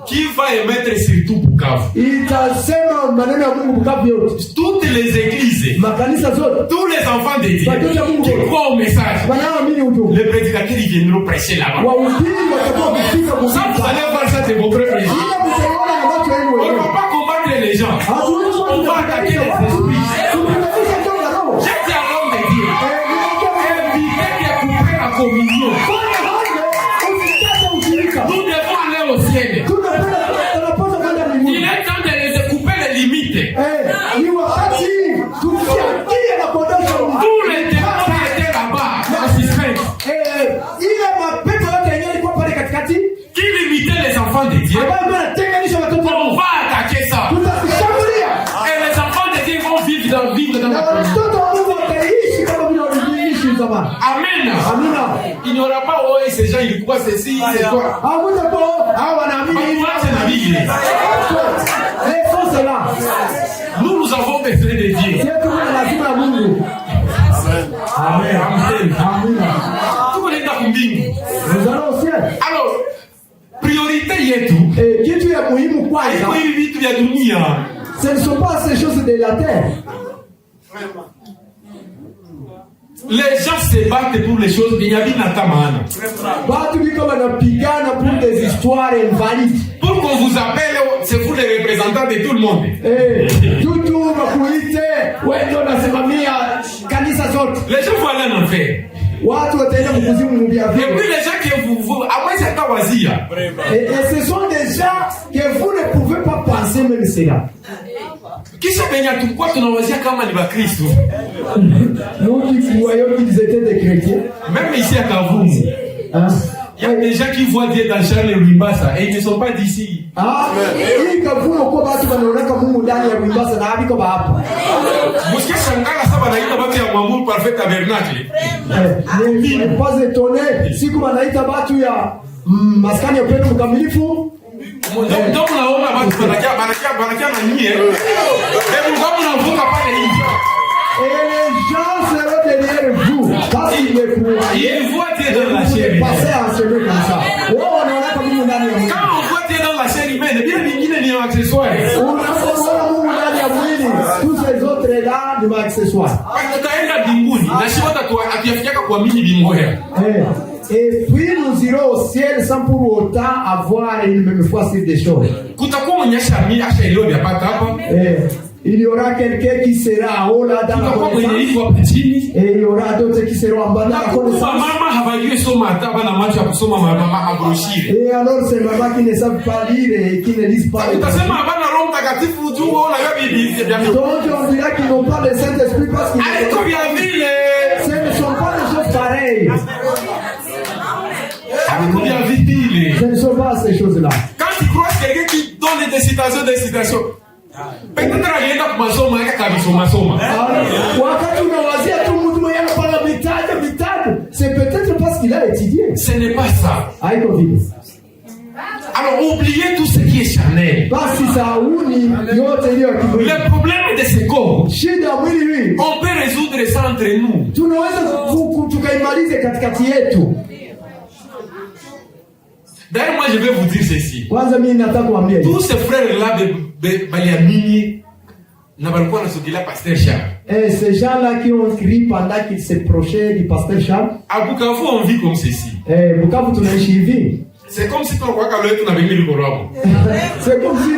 qui va émettre surtout Bukavu. Itasema maneno ya Mungu Bukavu yote. Toutes les églises, makanisa zote, tous les enfants de Dieu qui croient au message, les prédicateurs ils viendront prêcher là-bas. Ça, vous allez voir ça de vos propres yeux. On ne va pas combattre les gens. On va attaquer les esprits. J'ai dit à l'homme de Dieu, évitez de couper la communion. Nous devons aller au ciel. Il est temps de les couper les limites. Tous les démons qui étaient là-bas, qui limitaient les enfants de Dieu, on va attaquer ça. Et les enfants de Dieu vont vivre dans la communauté. Amen. Il n'y aura pas ces gens, ils croient ceci, c'est quoi. Nous avons besoin de Dieu. Amen. Nous allons au ciel. Alors, priorité yetu. Ce ne sont pas ces choses de la terre. Les gens se battent pour les choses de Yabi Natamana. Pour des histoires invalides. Pour qu'on vous appelle, c'est vous les représentants de tout le monde. Les gens vont aller en enfer. Et puis les gens que vous après c'est pas wazia. Et ce sont des gens que vous ne pouvez pas penser même cela. Kisha benya tukua tunawazia kama ni Bakristo. Nous qui voyons qu'ils étaient des chrétiens. Même ici à Kavumu. Il y a des gens qui voient Dieu dans Charles et Wimbasa et ils ne sont pas d'ici. Musike shangala saba naita batu ya Mwambulu Parfait Tabernacle. Ne pas étonné si comme naita batu ya maskani ya upendo mkamilifu. Donc naona batu banakia na nyie. Hebu kama unavuka pale nje. Et les gens seront derrière vous. Parce qu'il est pour ils voient Dieu dans la chair. Passer en chemin comme ça. Quand on voit Dieu dans la chair humaine, bien vingine ni accessoire. Tous ces autres là ni accessoires. Tutaenda mbinguni na sisi hatuyafikia kuamini bimoya. Et puis nous irons au ciel sans pour autant avoir une même foi sur des choses. Kutakuwa mnyasha mimi ashaelewa vya pata hapa. Il y aura quelqu'un qui sera en haut là dans la connaissance. Et il y aura d'autres qui seront en bas dans la connaissance. Et alors c'est maman qui ne savent pas lire et qui ne lisent pas. Donc on dira qu'ils n'ont pas le Saint-Esprit parce qu'ils ce ne sont pas des choses pareilles. Ce ne sont pas ces choses-là. Quand tu crois quelqu'un qui donne des citations, peut-être alienda kumasoma yake kabisoma. Wakati unawazia tu mtu mwenye anapanga vitabu, c'est peut-être parce qu'il a étudié. Ce n'est pas ça. Haiko vile. Alors oubliez tout ce qui est charnel. Basi sauni yote iliyo kiburi. Le problème de ce corps, shida mwili, on peut résoudre ça entre nous. Tunaweza tukaimalize katikati yetu. D'ailleurs, moi je vais vous dire ceci. Kwanza mimi nataka kuambia tous ces frères là baliamini na balikuwa nasogela pasteur Charles. Ces gens là qui ont crié pendant qu'ils se prochaient du pasteur Charles. À Bukavu on vit comme ceci. Bukavu tunaishi hivi. C'est comme si tulikuwa kama leo tunabengeli korabo. C'est comme si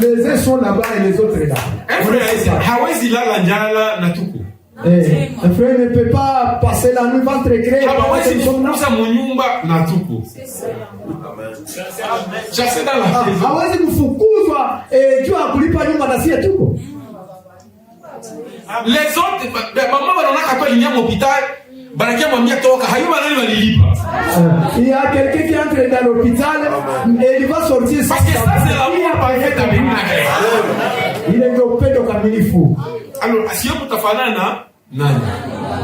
les uns sont là-bas et les autres là. Un frère hawezi lala njala na tuko. Un frère ne peut pas passer la nuit ventre créé. Hawezi kufukuzwa juu akulipa nyumba na sie tuko. Les autres maman wanaona kwa linia hospital banakia mwambia toka hayuba nani walilipa. Il y a quelqu'un qui entre dans l'hôpital et il va sortir parce que ça c'est l'amour parfait tabernacle. Il est au pédo kamilifu. Alors asiyo kutafanana nani?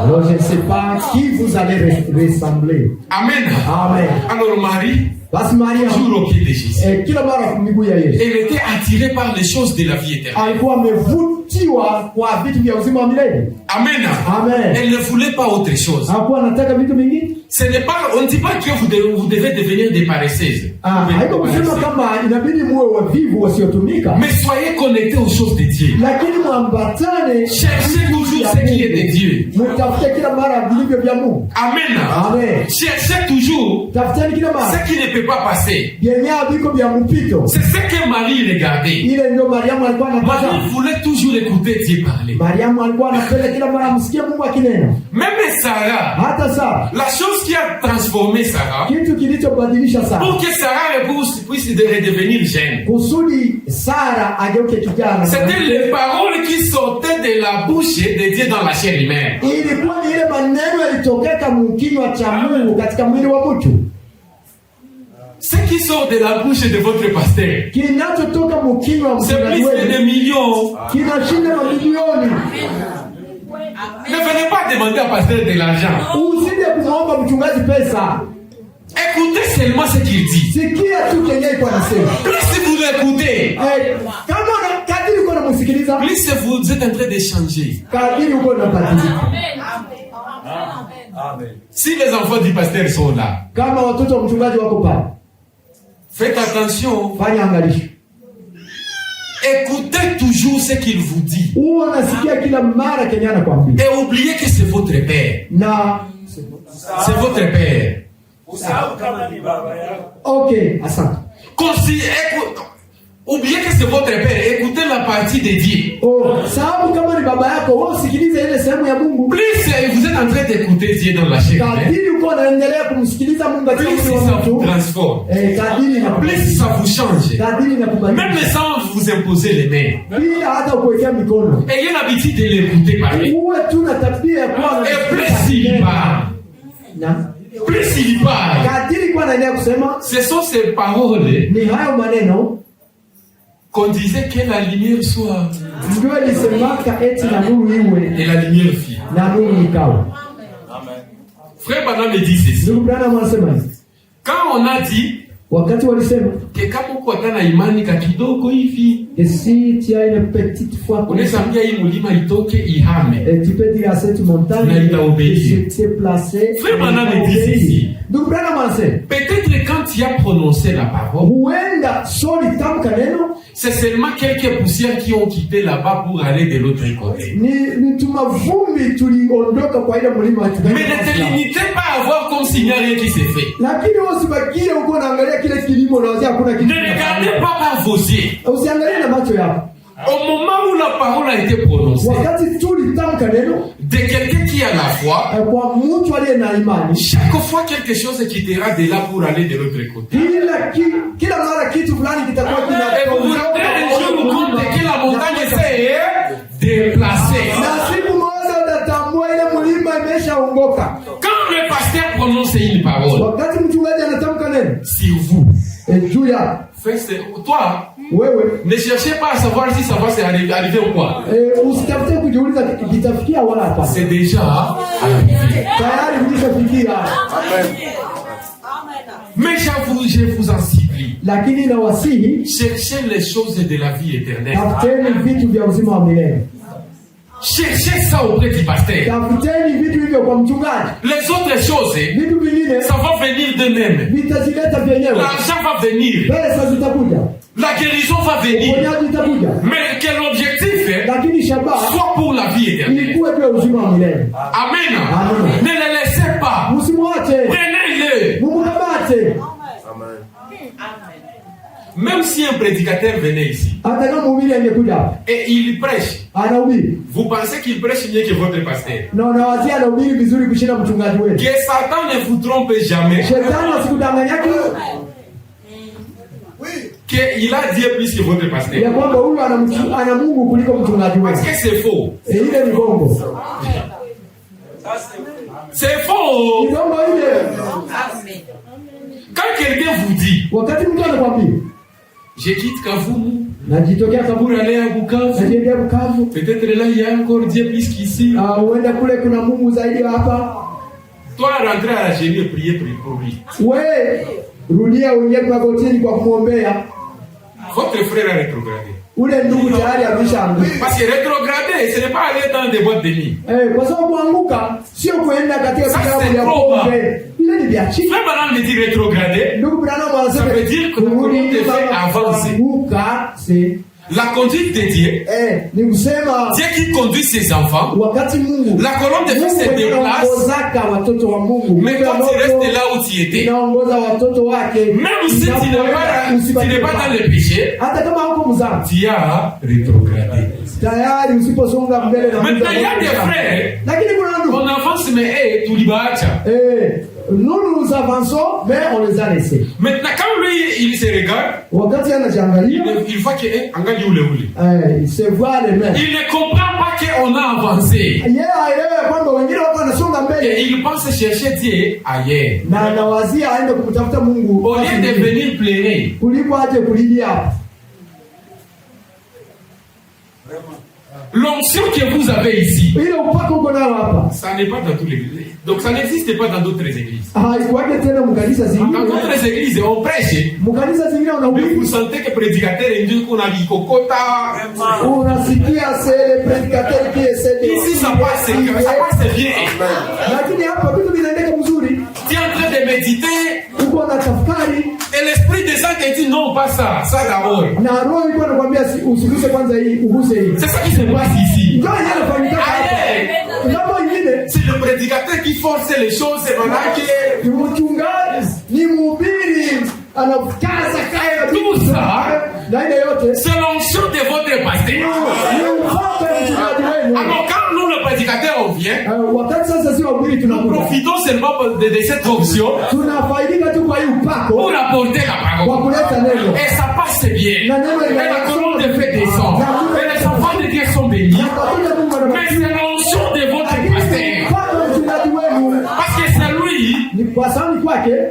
Alors je ne sais pas qui vous allez ressembler. Amen. Amen. Alors Marie, toujours au pied de Jésus. Elle était attirée par les choses de la vie éternelle. Alikuwa amevuta alivutiwa kwa vitu vya uzima wa milele. Amen. Amen. Elle ne voulait pas autre chose. Hakuwa anataka vitu vingine. Ce n'est pas, on ne dit pas que vous devez devenir des paresseuses. Haiko kusema kama inabidi muwe wavivu wasiotumika. Mais soyez connectés aux choses de Dieu. Lakini muambatane, cherchez toujours ce qui est de Dieu. Mtafute kila mara vilivyo vya Mungu. Amen. Amen. Cherchez toujours tafuteni kila mara ce qui ne peut pas passer. Yenye viko vya mpito. C'est ce que Marie regardait. Ile ndio Mariamu alikuwa anataka. Marie voulait toujours écouter Dieu parler. Mariamu alikuwa anapenda kila mara msikie Mungu akinena. Même Sarah. Hata Sarah. La chose qui a transformé Sarah. Kitu kilichobadilisha Sarah. Pour que Sarah puisse redevenir jeune. Kusudi Sarah ageuke kijana. C'était les paroles qui sortaient de la bouche de Dieu dans la chair humaine. Ilikuwa ni ile maneno yalitokeka mkinywa cha Mungu katika mwili wa mtu. Ce qui sort de la bouche de votre pasteur, kinachotoka mkinywa wa mchungaji wenu, c'est plus de millions. Kinashinda mamilioni. Ne venez pas demander au pasteur de l'argent. Usije kumwomba mchungaji pesa. Écoutez seulement ce qu'il dit. Sikia tu kenye iko anasema. Plus vous l'écoutez, kama kadiri uko unamsikiliza, plus vous êtes en train de changer. Kadiri uko unabadilika. Amen. Si les enfants du pasteur sont là, kama watoto wa mchungaji wako pale, faites attention. Fanya angalisho. Écoutez toujours ce qu'il vous dit. Unasikia kila mara kenye anakuambia. Et oubliez que c'est votre père. Na c'est votre père. Okay, asante. Oubliez que c'est votre père. Écoutez la partie de Dieu. Sababu kama ni baba yako, wewe usikilize ile sehemu ya Mungu. Plus vous êtes en train d'écouter Dieu dans la chair. Kadiri uko unaendelea kumsikiliza Mungu katika mwili wa mtu, transforme. Kadiri na plus ça vous change. Kadiri na kubadilika. Même sans vous imposer les mains. Bila hata kuwekea mikono. Ayez l'habitude de l'écouter parler. Uwe tu na tabia ya kuwa na. Et plus il parle. Na plus il parle. Kadiri kwa anaendelea kusema. Ce sont ces paroles. Ni hayo maneno. Qu'on disait que la lumière soit. Et la lumière fit. Frère Branham me dit ceci. Quand on a dit wakati walisema que kama uko na imani kidogo hivi, si tu as une petite foi, unaweza ambia hii mlima itoke ihame. Et tu peux dire à cette montagne de se placer. Frère Branham me dit ceci. Donc Branham sait. Peut-être quand tu as prononcé la parole, c'est seulement quelques poussières qui ont quitté là-bas pour aller de l'autre côté. Mais ne te limitez pas à voir comme s'il n'y a rien qui s'est fait. Ne regardez pas par vos yeux. Au moment où la parole a été prononcée, de quelqu'un qui a la foi, chaque fois quelque chose quittera de là pour aller de l'autre côté. Et vous vous rendez un jour compte que la montagne s'est déplacée. Quand le pasteur prononce une parole sur vous, toi, ne cherchez pas à savoir si ça va arriver ou pas. C'est déjà arrivé. Mais je vous en supplie, cherchez les choses de la vie éternelle. Cherchez ça auprès du pasteur. Les autres choses, ça va venir d'eux-mêmes. L'argent va venir. La guérison va venir. Mais quel objectif soit pour la vie éternelle. Amen. Ne les laissez pas. Prenez-le. Même si un prédicateur venait ici et il prêche, vous pensez qu'il prêche mieux que votre pasteur? Que Satan ne vous trompe jamais. Qu'il a Dieu plus que votre pasteur. Parce que c'est faux. C'est faux. Quand quelqu'un vous dit je quitte Kavumu pour aller à Bukavu, peut-être là il y a encore Dieu plus qu'ici. Toi rentrer à la génie et prier pour lui. Votre frère a rétrogradé. ule ndugu tayari ameshaanguka. Parce que rétrograder, ce n'est pas aller dans des boîtes de nuit. Kwa sababu kuanguka sio kuenda katika klabu ya pombe. Ile ni vya chini. Frère Branham me dit rétrograder. Ndugu Branham anasema ça veut dire que nous devons avancer. Kuanguka c'est la conduite de Dieu. Ni kusema Dieu qui conduit ses enfants. Wakati Mungu la colonne de feu se déplace. Watoto wa Mungu. Mais quand tu restes là où tu étais. Inaongoza watoto wake. Même si tu n'es pas dans le péché. Hata kama huko mzambi. Tu as rétrogradé. Tayari usiposonga mbele na Maintenant il y a des frères. Lakini kuna ndugu. On avance mais tulibaacha. Nous avançons mais on les a laissés. Maintenant quand lui il se regarde. Wakati anajiangalia. Il voit que angali ule. Il se voit les mains. Il ne comprend pas qu'on a avancé. Et il pense chercher Dieu ailleurs. Au lieu de venir pleurer. L'onction que vous avez ici, ça n'est pas dans toutes les églises. Donc ça n'existe pas dans d'autres églises. Dans d'autres églises, on prêche. Mais vous sentez que le prédicateur est dit qu'on a dit Kokota. Ici, ça passe bien. Tu es en train de méditer. Et l'Esprit des saints te dit non, pas ça. Ça d'abord. C'est ça qui se passe ici. C'est le prédicateur qui force les choses. C'est maintenant que tout ça, c'est l'onction de votre pasteur. Alors quand nous, le prédicateur, on vient, nous profitons seulement de cette onction pour apporter la parole. Et ça passe bien. Et la colonne de feu descend. Et les enfants de Dieu sont bénis. Mais c'est l'onction de votre pasteur. Parce que c'est lui.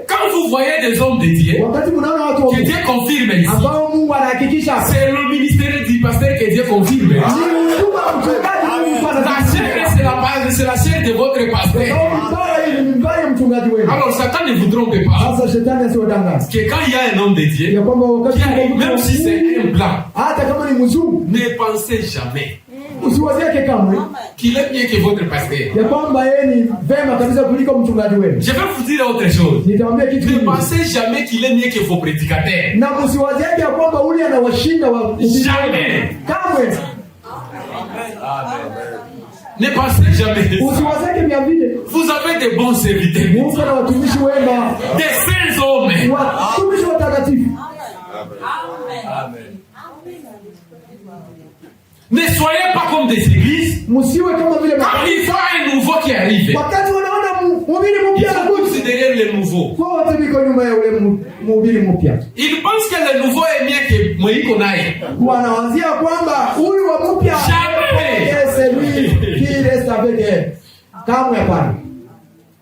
Quand vous voyez des hommes de Dieu, que Dieu confirme ici, c'est le ministère du pasteur que Dieu confirme. La chair, c'est la chair de votre pasteur. Alors Satan ne vous trompe pas. Que quand il y a un homme de Dieu, même si c'est un blanc, ne pensez jamais qu'il est mieux que votre pasteur. Je vais vous dire autre chose. Ne pensez jamais qu'il est mieux que vos prédicateurs. Jamais. Ne pensez jamais. Vous avez des bons serviteurs. Des saints hommes. Ne soyez pas comme des églises. Quand il voit un nouveau qui arrive, ils sont tous derrière le nouveau. Ils pensent que le nouveau est mieux que moi qu'on aille. Jamais.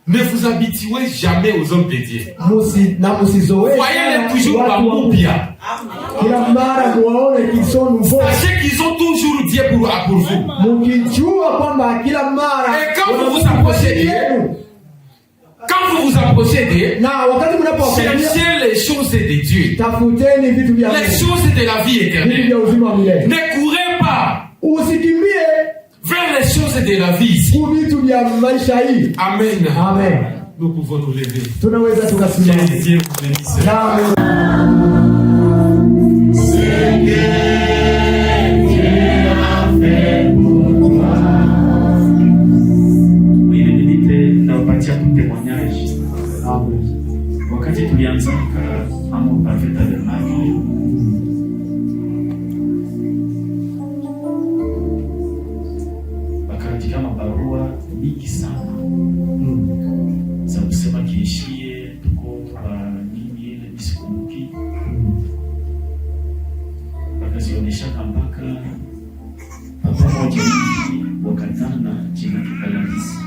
Ne vous habituez jamais aux hommes de Dieu. Voyez-les toujours comme Moupia. Sachez qu'ils ont toujours Dieu pour vous. Et quand vous vous approchez d'eux, cherchez les choses de Dieu, les choses de la vie éternelle. Ne courez pas vers les choses de la vie ici. Amen. Amen. Nous pouvons nous lever. Que Dieu vous bénisse. Wakati tulianza Amour Parfait Tabernacle, wakaandika mabarua mingi sana za kusema kiishie, tuko kwa nini ile misikumbuki, wakazionyesha mpaka papa moja wakatana jina Kikalabisi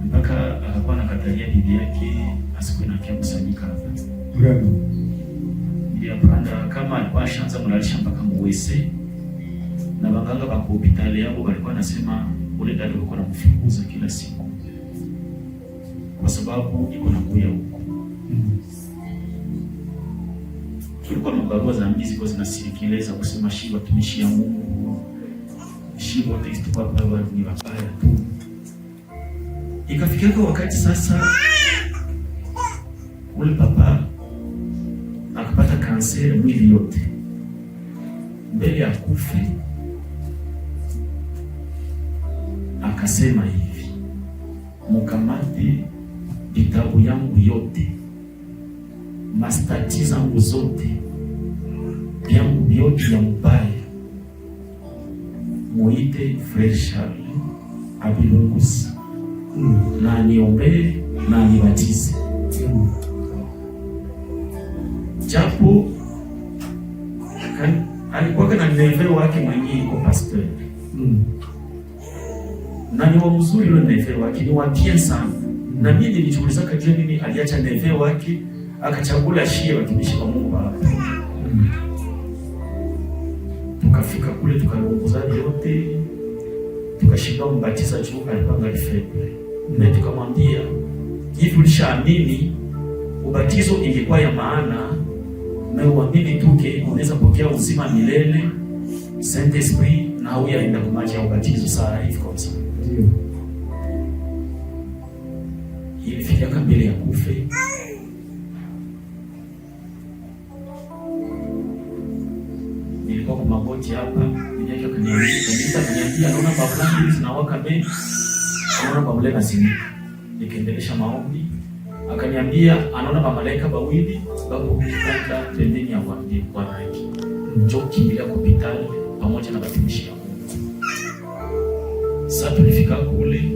mpaka akakuwa nakatalia bibi yake asikuwe na kia kusanyika hapa. Ndio apanda kama alikuwa ashaanza mulalisha mpaka muwese na baganga ba hospitali yao walikuwa nasema ule dada alikuwa anamfukuza kila siku kwa sababu iko na kuya huko. kulikuwa mabarua za mbizi kwa zinasirikileza kusema shi watumishi ya Mungu, shi wote isitoka baba ni wabaya tu. Ikafikia kwa wakati sasa ule papa akapata kanseri mwili yote. Mbele ya kufa akasema hivi, mukamate vitabu yangu yote, mastati zangu zote, vyangu vyote ya mbaya, muite Frere Charles avilungusa na niombee na nibatize. Japo alikuwa na neve wake mwenyewe kwa pastor. Na ni wa mzuri yule neve wake, ni wa bien sana. Na mimi nilijiuliza kajua nini aliacha neve wake akachagula shie watumishi wa Mungu hapa. Tukafika kule tukalongoza yote. Tukashika mbatiza juu alipanga lifeble. Na tukamwambia hivi ulishaamini ubatizo ingekuwa ya maana na uamini tuke unaweza pokea uzima milele Saint Esprit na huyu aenda kwa maji ya ubatizo saa hivi kwa sababu. Ndio. Ilifika mbele ya kufe. Nilikuwa kwa magoti hapa, niliacha kaniambia naona babla hizi zinawaka mbele. Naona babla na sini. Nikaendelesha maombi. Akaniambia anaona mamalaika bawili bako kitanda pembeni ya Bwana yake. Njoo kimbilia hospitali pamoja na watumishi wa Mungu. Sasa tulifika kule.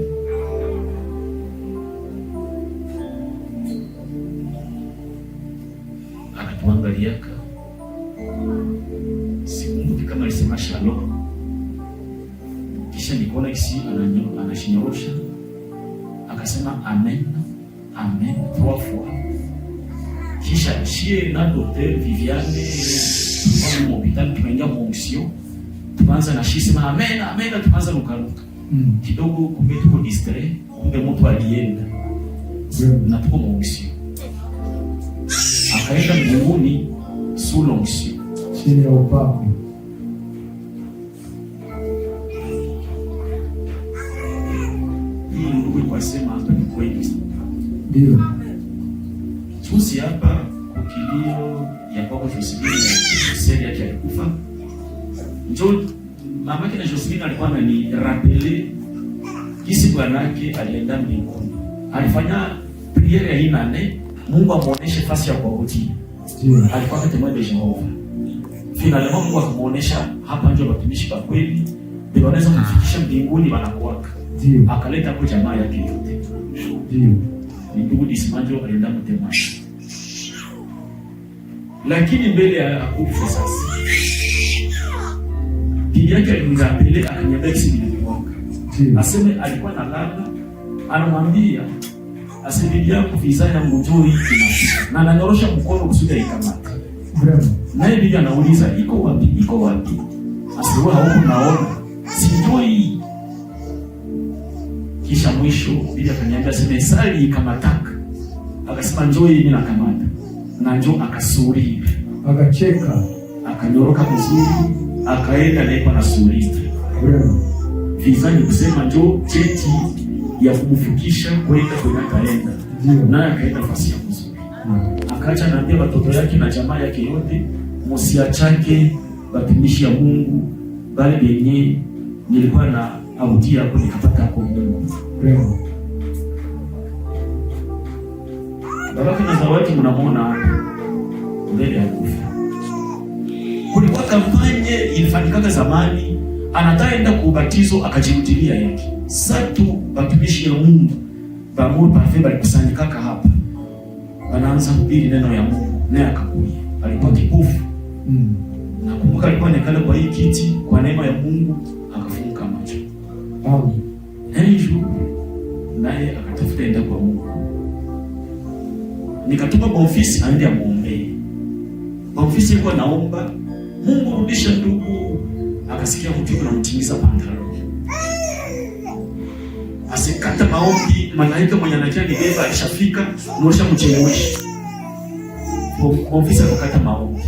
Akatuangaliaka. Sikumbuki kama alisema shalom. Kisha nikaona isi anashinyorosha. Akasema amen. Amen, 3 fois. Kisha chie na Dr. Viviane kwa hospitali tukaingia monction. Tukaanza na shisema amen, amen, tukaanza lukaruka. Kidogo kumbe tuko distrait, kumbe mtu alienda. Na tuko monction. Akaenda mbinguni sous l'onction. Chini ya upako. Hii ndio kwa sema hapa ni kweli. Ndio. Juzi hapa ukilio ya kwako Josephine seri yake alikufa. Njoo mama yake na Josephine alikuwa ananirapele kisi bwanake alienda mbinguni. Alifanya priere ya inane Mungu amuoneshe fasi ya kuabudia. Ndio. Alikuwa katemwa de Jehova. Finalement Mungu akamuonesha hapa ndio watumishi wa kweli ndio wanaweza kufikisha mbinguni wanakuwaka. Ndio. Akaleta kwa jamaa yake yote. Ndio. Ni ndugu Dismanjo alienda mtemasha. Lakini mbele ya kufa sasa. Bibi yake alimgambele akaniambia kisi nilimuoka. Aseme alikuwa na lala, anamwambia aseme bibi yako visa ya mjoi inafika. Na ananyorosha mkono kusudi aikamate. Naye bibi anauliza iko wapi? Iko wapi? Asiwe hauko naona. Sijui. Kisha mwisho bibi akaniambia sema sali ikamataka. Akasema njoo mimi nakamata. Na njoo akasuri. Akacheka. Akanyoroka vizuri, akaenda na iko na suri. Visa ni kusema njoo cheti ya kumfikisha kwenda kaenda. Naye akaenda nafasi ya mzuri. Akaacha naambia watoto yake na jamaa yake yote msiachake watumishi ya Mungu bali yenyewe nilikuwa na autia hapo nikapata hapo Mungu. Babake na zawadi mnamuona hapo mbele ya kufa. Kulikuwa kampanye ilifanyika zamani, anataenda kubatizo akajirudilia yake. Satu watumishi ya Mungu pamoja parfait balikusanyika hapa. Wanaanza kuhubiri neno ya Mungu, naye akakuja. Alikuwa kipofu. Nakumbuka alikuwa anakala kwa hii kiti kwa neema ya Mungu akafunga macho. Amen. Naye akatafuta enda kwa Mungu. Nikatuma kwa ofisi aende amuombee. Kwa ofisi ilikuwa naomba Mungu rudisha ndugu. Akasikia mtu kuna mtimiza pantaloni. Asikata maombi, malaika mwenye anakia nibeba alishafika, unosha mchelewesha. Kwa ofisi akakata maombi.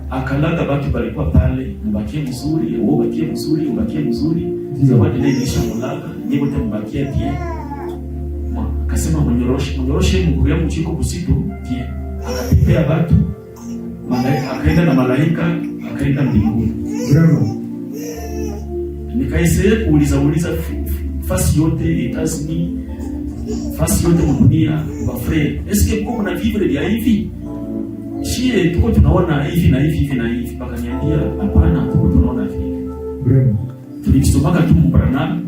Akalaga batu balikuwa pale, mbakie mzuri, ubakie mzuri, ubakie mzuri. Zawadi ile ilishamulaga, ndipo tembakia pia. Akasema mnyoroshe mguu yangu chiko kusitu pia. Akatepea batu, malaika akaenda na malaika, akaenda mbinguni. Nikaisee kuuliza fasi yote Etats-Unis, fasi yote dunia, wa frère, est-ce que comme na vivre vya hivi? Shie tuko tunaona hivi na hivi hivi na hivi. Paka niambia hapana, tuko tunaona hivi. Tulikisomaka tu Mbranam,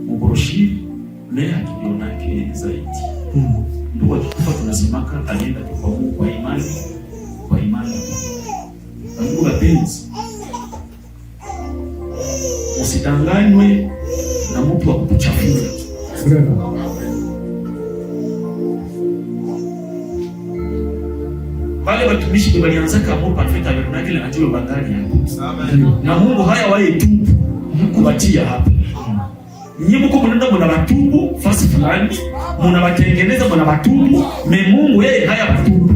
mbroshiri, lea tuliona ke zaidi. Ndio tukufa tunasemaka alienda kwa Mungu kwa imani, kwa imani. Mungu apenzi. Usidanganywe na mtu wa kukuchafua. Wale watumishi walianza kama perfect tabernacle na juu bandari hapo. Na Mungu haya wae tubu kubatia hapo. Nyinyi mko mnaenda mna watubu fasi fulani, mna watengeneza mna watubu, Mungu yeye haya watubu.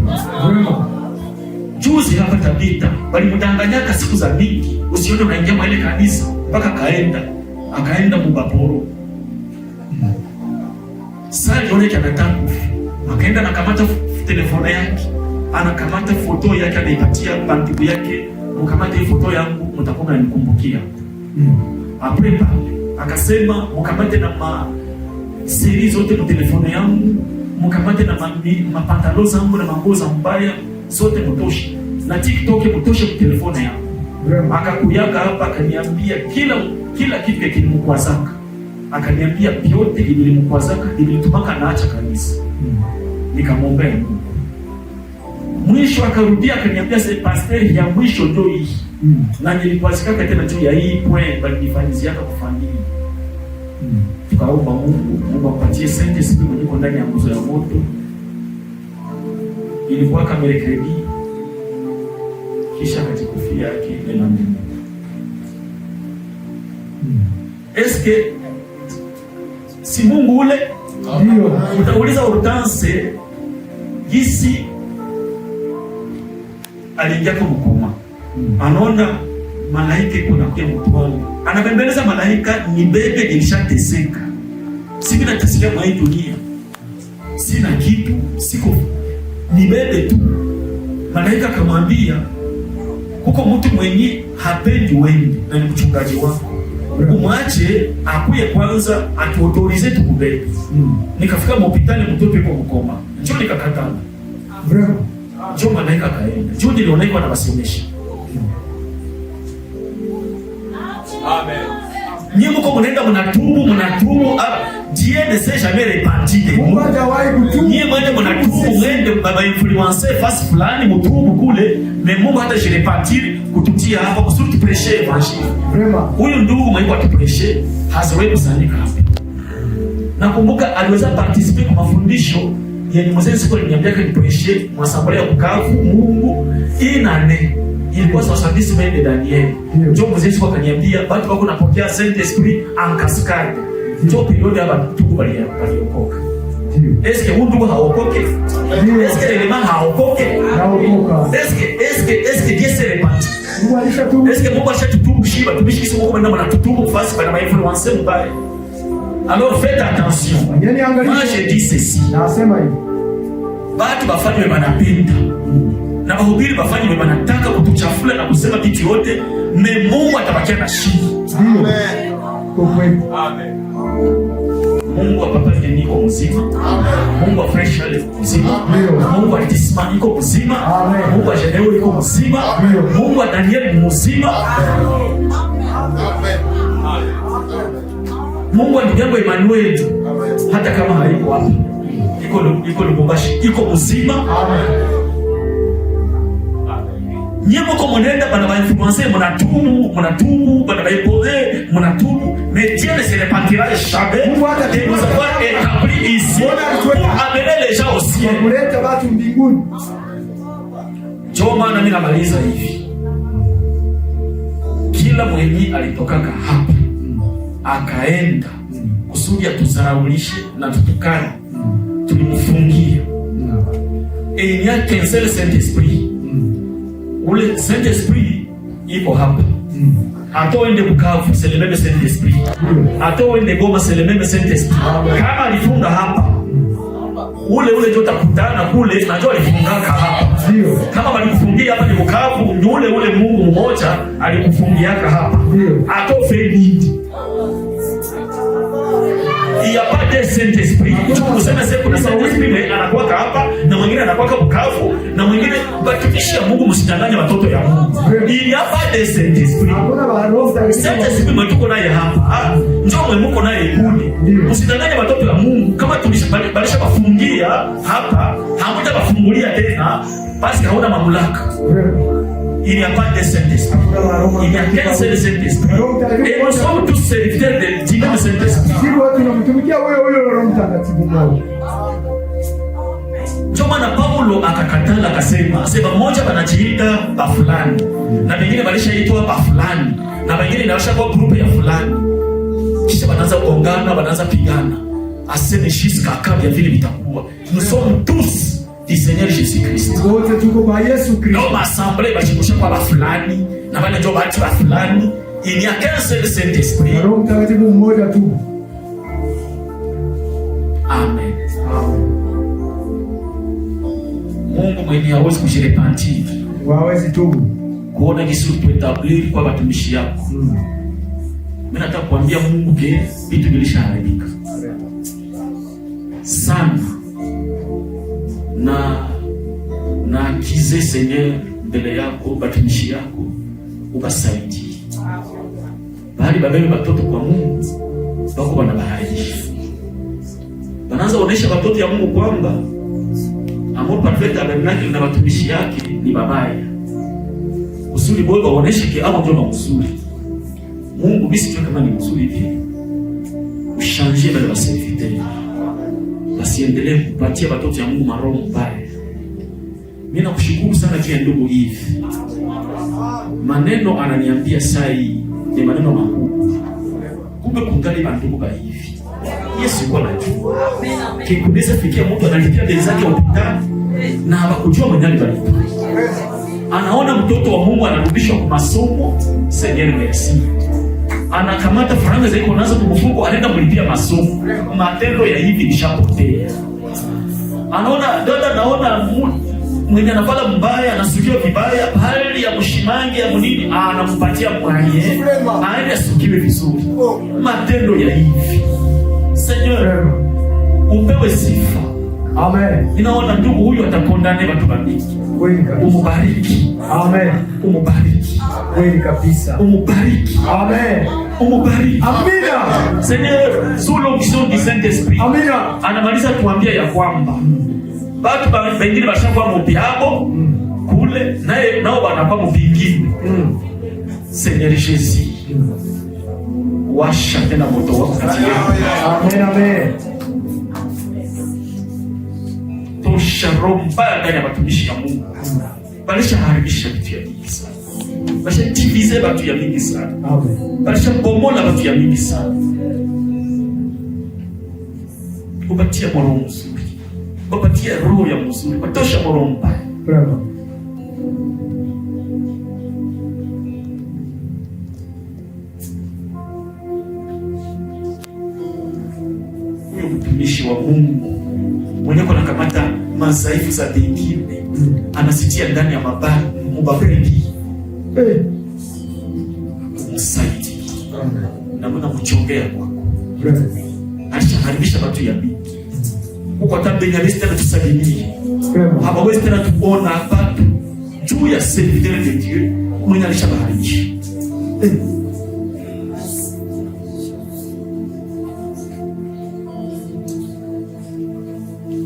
Juzi hapa Tabita walimdanganyaka siku za mingi, usione unaingia mwele kanisa mpaka akaenda Mubaporo. Sasa yule kanataka akaenda na kamata telefoni yake, anakamata foto yake, anaipatia bantu yake, mkamata hii foto yangu mtakuwa mnanikumbukia. Aprepa akasema mkamate na series zote kwa telefoni yangu, mkamate na mapantalo zangu na manguo za mbaya zote mtoshe, na TikTok mtoshe kwa telefoni yangu. Akakuyaka hapa akaniambia kila kitu kilimkwazaka. Akaniambia vyote vilimkwazaka, vilitumaka naacha kanisa. Nikamwombea Mungu. Mwisho akarudia akaniambia se pastor ya mwisho ndio hii. Na nilikwazika tena juu ya hii point bali nifanyizia kufanyia. Tukaomba Mungu apatie sente siku niko ndani ya nguzo ya moto. Ilikuwa kama rekodi. Kisha katikufia yake na mimi. Eske si Mungu ule? Ndio. Utauliza Hortense jinsi aliingia kwa mkoma. Anaona malaika kuna kwa mtwalo. Anabembeleza malaika, ni bebe nilishateseka. Sisi nateseka kwa hii dunia. Sina kitu, siko ni bebe tu. Malaika akamwambia huko mtu mwenye hapendi wewe na ni mchungaji wako. Umwache akuye kwanza atuautorize tukubebe. Nikafika hospitali mtoto yuko mkoma. Njoo nikakatana. Njoo malaika kaenda. Njoo nilionekwa na wasemesha. Amen. Nyinyi mko mnaenda mnatubu Dieu ne s'est jamais repenti de vous. Nyinyi mwende baba influencer face fulani mtubu kule, mais Mungu hata je repentir kututia hapa kusudi tupreshe evangile. Vraiment. Huyu ndugu mwenye atupreshe haziwe kusanyika hapa. Nakumbuka aliweza participer kwa mafundisho ya mzee siku aliniambia kanipreshe mwasambole ya Bukavu Mungu inane. Ilikuwa socialiste mende Daniel. Njoo mzee siku akaniambia watu wako napokea Saint Esprit en cascade. Njoo periode hapa tuko waliokoka. Eske huyu haokoke? Eske elema haokoke? Haokoka. Eske Dieu se repenti? Eske Mungu ashatutubu shiba tumishikisha Mungu bana tutubu fasi bana influencer mbaya. Alors faites attention. Moi je dis ceci. Nasema hivi. Watu bafanywe banapenda. Na wahubiri bafanywe banataka kutuchafula na kusema vitu yote, Mungu atabakia na shida. Amen. Amen. Mungu wa papa niko mzima. Mungu wa fresh ale mzima. Mungu wa Tisma niko mzima. Mungu wa Jeneo niko mzima. Mungu wa Daniel mzima. Mungu wa ndugu Emmanuel hata kama haiko hapa. Iko Lubumbashi iko mzima. Nyinyi mko mnaenda bana ba influencer mnatubu bana ba imposer mnatubu, mais Dieu ne se repentira jamais. Mungu hata de nous avoir établi ici pour amener les gens au ciel. Kuleta watu mbinguni. Choma na mimi namaliza hivi. Kila mwenye alitokaka hapa akaenda kusudi atuzaraulishe na tutukane, tulimfungia. Et il y a qu'un seul Saint-Esprit. ule Saint Esprit iko hapa. Hata uende Bukavu, c'est le même Saint Esprit. Hata uende Goma, c'est le même Saint Esprit. Kama alifunga hapa, ule ndio utakutana kule, na ndio alifungaka hapa. Ndio. Kama walikufungia hapa ni Bukavu, ni ule Mungu mmoja alikufungiaka hapa. Hata ufeli. Il n'y a pas de Saint-Esprit. Kusema sasa kuna Saint-Esprit anakuwa hapa na mwingine anakuwa Bukavu na mwingine batumishi ya Mungu, msidanganye watoto ya Mungu. Il n'y a pas de Saint-Esprit. Saint-Esprit mtuko naye hapa. Njoo mko naye kule. Msidanganye watoto ya Mungu. Kama tulishalisha kufungia hapa, hamuja kufungulia tena, basi hauna mamlaka. Il n'y a pas de Saint-Esprit. Il n'y a qu'un seul Saint-Esprit. Et nous sommes tous serviteurs du même Saint-Esprit. Ndio maana Paulo akakatala akasema, mmoja wanajiita ba fulani na wengine walishaitwa ba fulani na wengine inaosha kwa grupu ya fulani. Kisha wanaanza kuongana, wanaanza pigana. Aseme shiska kabla vile vitakuwa. Nous sommes tous du Seigneur Jésus-Christ. Wote tuko kwa Yesu Kristo. Ndio assemblée bashikosha kwa ba fulani na wale ndio watu wa fulani. Il n'y a qu'un seul Saint-Esprit. Roho Mtakatifu mmoja tu. Amen. Mungu mwenye hawezi kujirepentir. Hawezi tubu. Kuona Yesu tuetablir kwa watumishi yako. Mimi nataka kuambia Mungu ke vitu vilishaharibika sana. Na kize Seigneur mbele yako, batumishi yako ubasaidie. Bali babeli batoto kwa Mungu bako banabaharisha. Banaanza kuonesha watoto ya Mungu kwamba amour parfait tabernacle na watumishi yake ni babaya. Usuli boy baoneshe ke hapo ndio mzuri. Mungu bisi kama ni mzuri hivi. Ushanje bale baserviteurs. Basiendelee kupatia watoto ya Mungu maroho mbaya. Mimi nakushukuru sana kia ndugu hivi. Maneno ananiambia sai ni maneno makubwa. Kumbe kungali bandugu ba hivi. Yesu kwa najua. Kikubisa fikia mtu analipia deni zake hospitali na hawakujua mwenye alibalipa. Anaona mtoto wa Mungu anarudishwa kwa masomo, Seigneur merci. Anakamata faranga zake anaanza kumfungo, anaenda kulipia masomo. Matendo ya hivi nishapotea. Anaona dada, naona mwenye anafanya mbaya, anasukiwa vibaya, hali ya mshimangi ya munini, anampatia mwaye, aende asukiwe vizuri. Matendo ya hivi. Seigneur, upewe sifa. Amen. Ninaona ndugu huyu atakondane watu wengi. Umubariki. Amen. Umubariki. Kweli kabisa. Umubariki. Amen. Umubariki. Amina. Seigneur, sous l'onction du Saint-Esprit. Amina. Anamaliza kuambia ya kwamba watu wengine washakuwa mpiapo kule naye nao wanakuwa mpingine. Seigneur Jésus. Washa tena moto wako katika. Amen, amen. Tosha roho mbaya ndani ya watumishi ya Mungu. Balisha haribisha vitu ya mingi sana. Balisha divize watu ya mingi sana. Amen. Balisha bomola watu ya mingi sana. Upatia roho mzuri. Upatia roho ya mzuri. Watosha roho mbaya. Bravo. Mtumishi wa Mungu mwenye kwa nakamata mazaifu za wengine anasitia ndani ya mababeli. Msaidi. Na mwana mchongea kwako. Alishaharibisha watu ya mingi. Huko tabenya lista na tusalimie. Hapa wezi tena tuona hapa juu ya serviteur de Dieu mwenye alishaharibisha.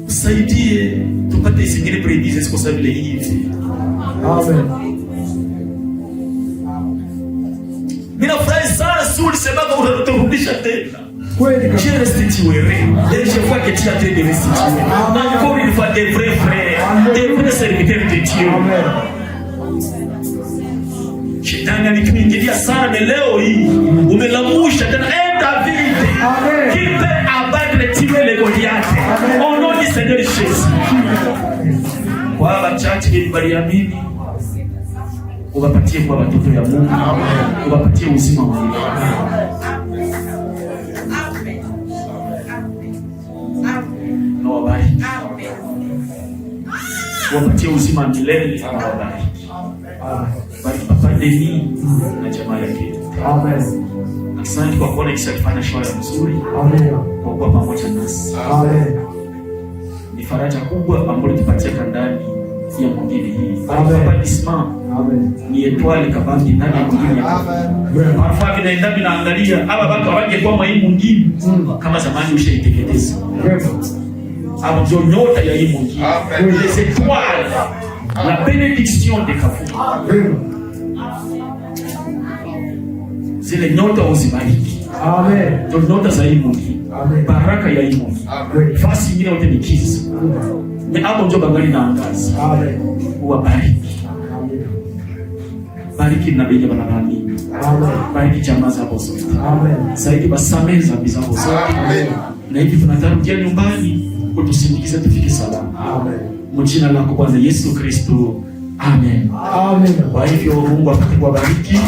Saidie tupate zingine prédises kwa sababu ile hivi. Amen. Mina furahi sana suri sebaka utaturudisha tena. Kweli kabisa. Je restituerai. Et je vois que tu as été restitué. Encore une fois des vrais frères, des vrais serviteurs de Dieu. Amen. Shetani alikuingilia sana leo hii. Umelamusha tena David. Amen. Qui peut abattre tuer les Goliath. Au nom du Seigneur Jésus. Kwa wachache baliamini uwapatie kwa watoto ya Mungu, uwapatie uzima wa milele. Na wabariki, uwapatie uzima wa milele, na wabariki. Bariki Papa Denis na jamaa yake. Amen. Asante kwa kuona kisha show ya mzuri. Amen. Kwa kuwa pamoja nasi. Amen. Ni faraja kubwa ambayo tupatia ndani ya mwingine hii. Amen. Amen. Ni etwali kabambi ndani ya mwingine. Amen. Marafiki kinaenda naangalia hapa watu waje kwa mwingine mwingine kama zamani ushaiteketeza. Hapo ndio nyota ya hii mwingine. Les étoiles. La bénédiction de Kafu. Amen. Zile nyota uzibariki. Amen. Ndio nyota za hii mwingine. Amen. Baraka ya hii mwingine. Amen. Fasi nyingine yote ni kiza. Ni hapo ndio bangali na angazi. Amen. Uwabariki. Amen. Bariki na benya banamani. Amen. Bariki jamaa zao zote. Amen. Zaidi basamehe dhambi zao zote. Amen. Na hivi tunatarajia nyumbani utusindikize tufike salama. Amen. Mjina lako Bwana Yesu Kristo. Amen. Amen. Kwa hivyo Mungu akubariki.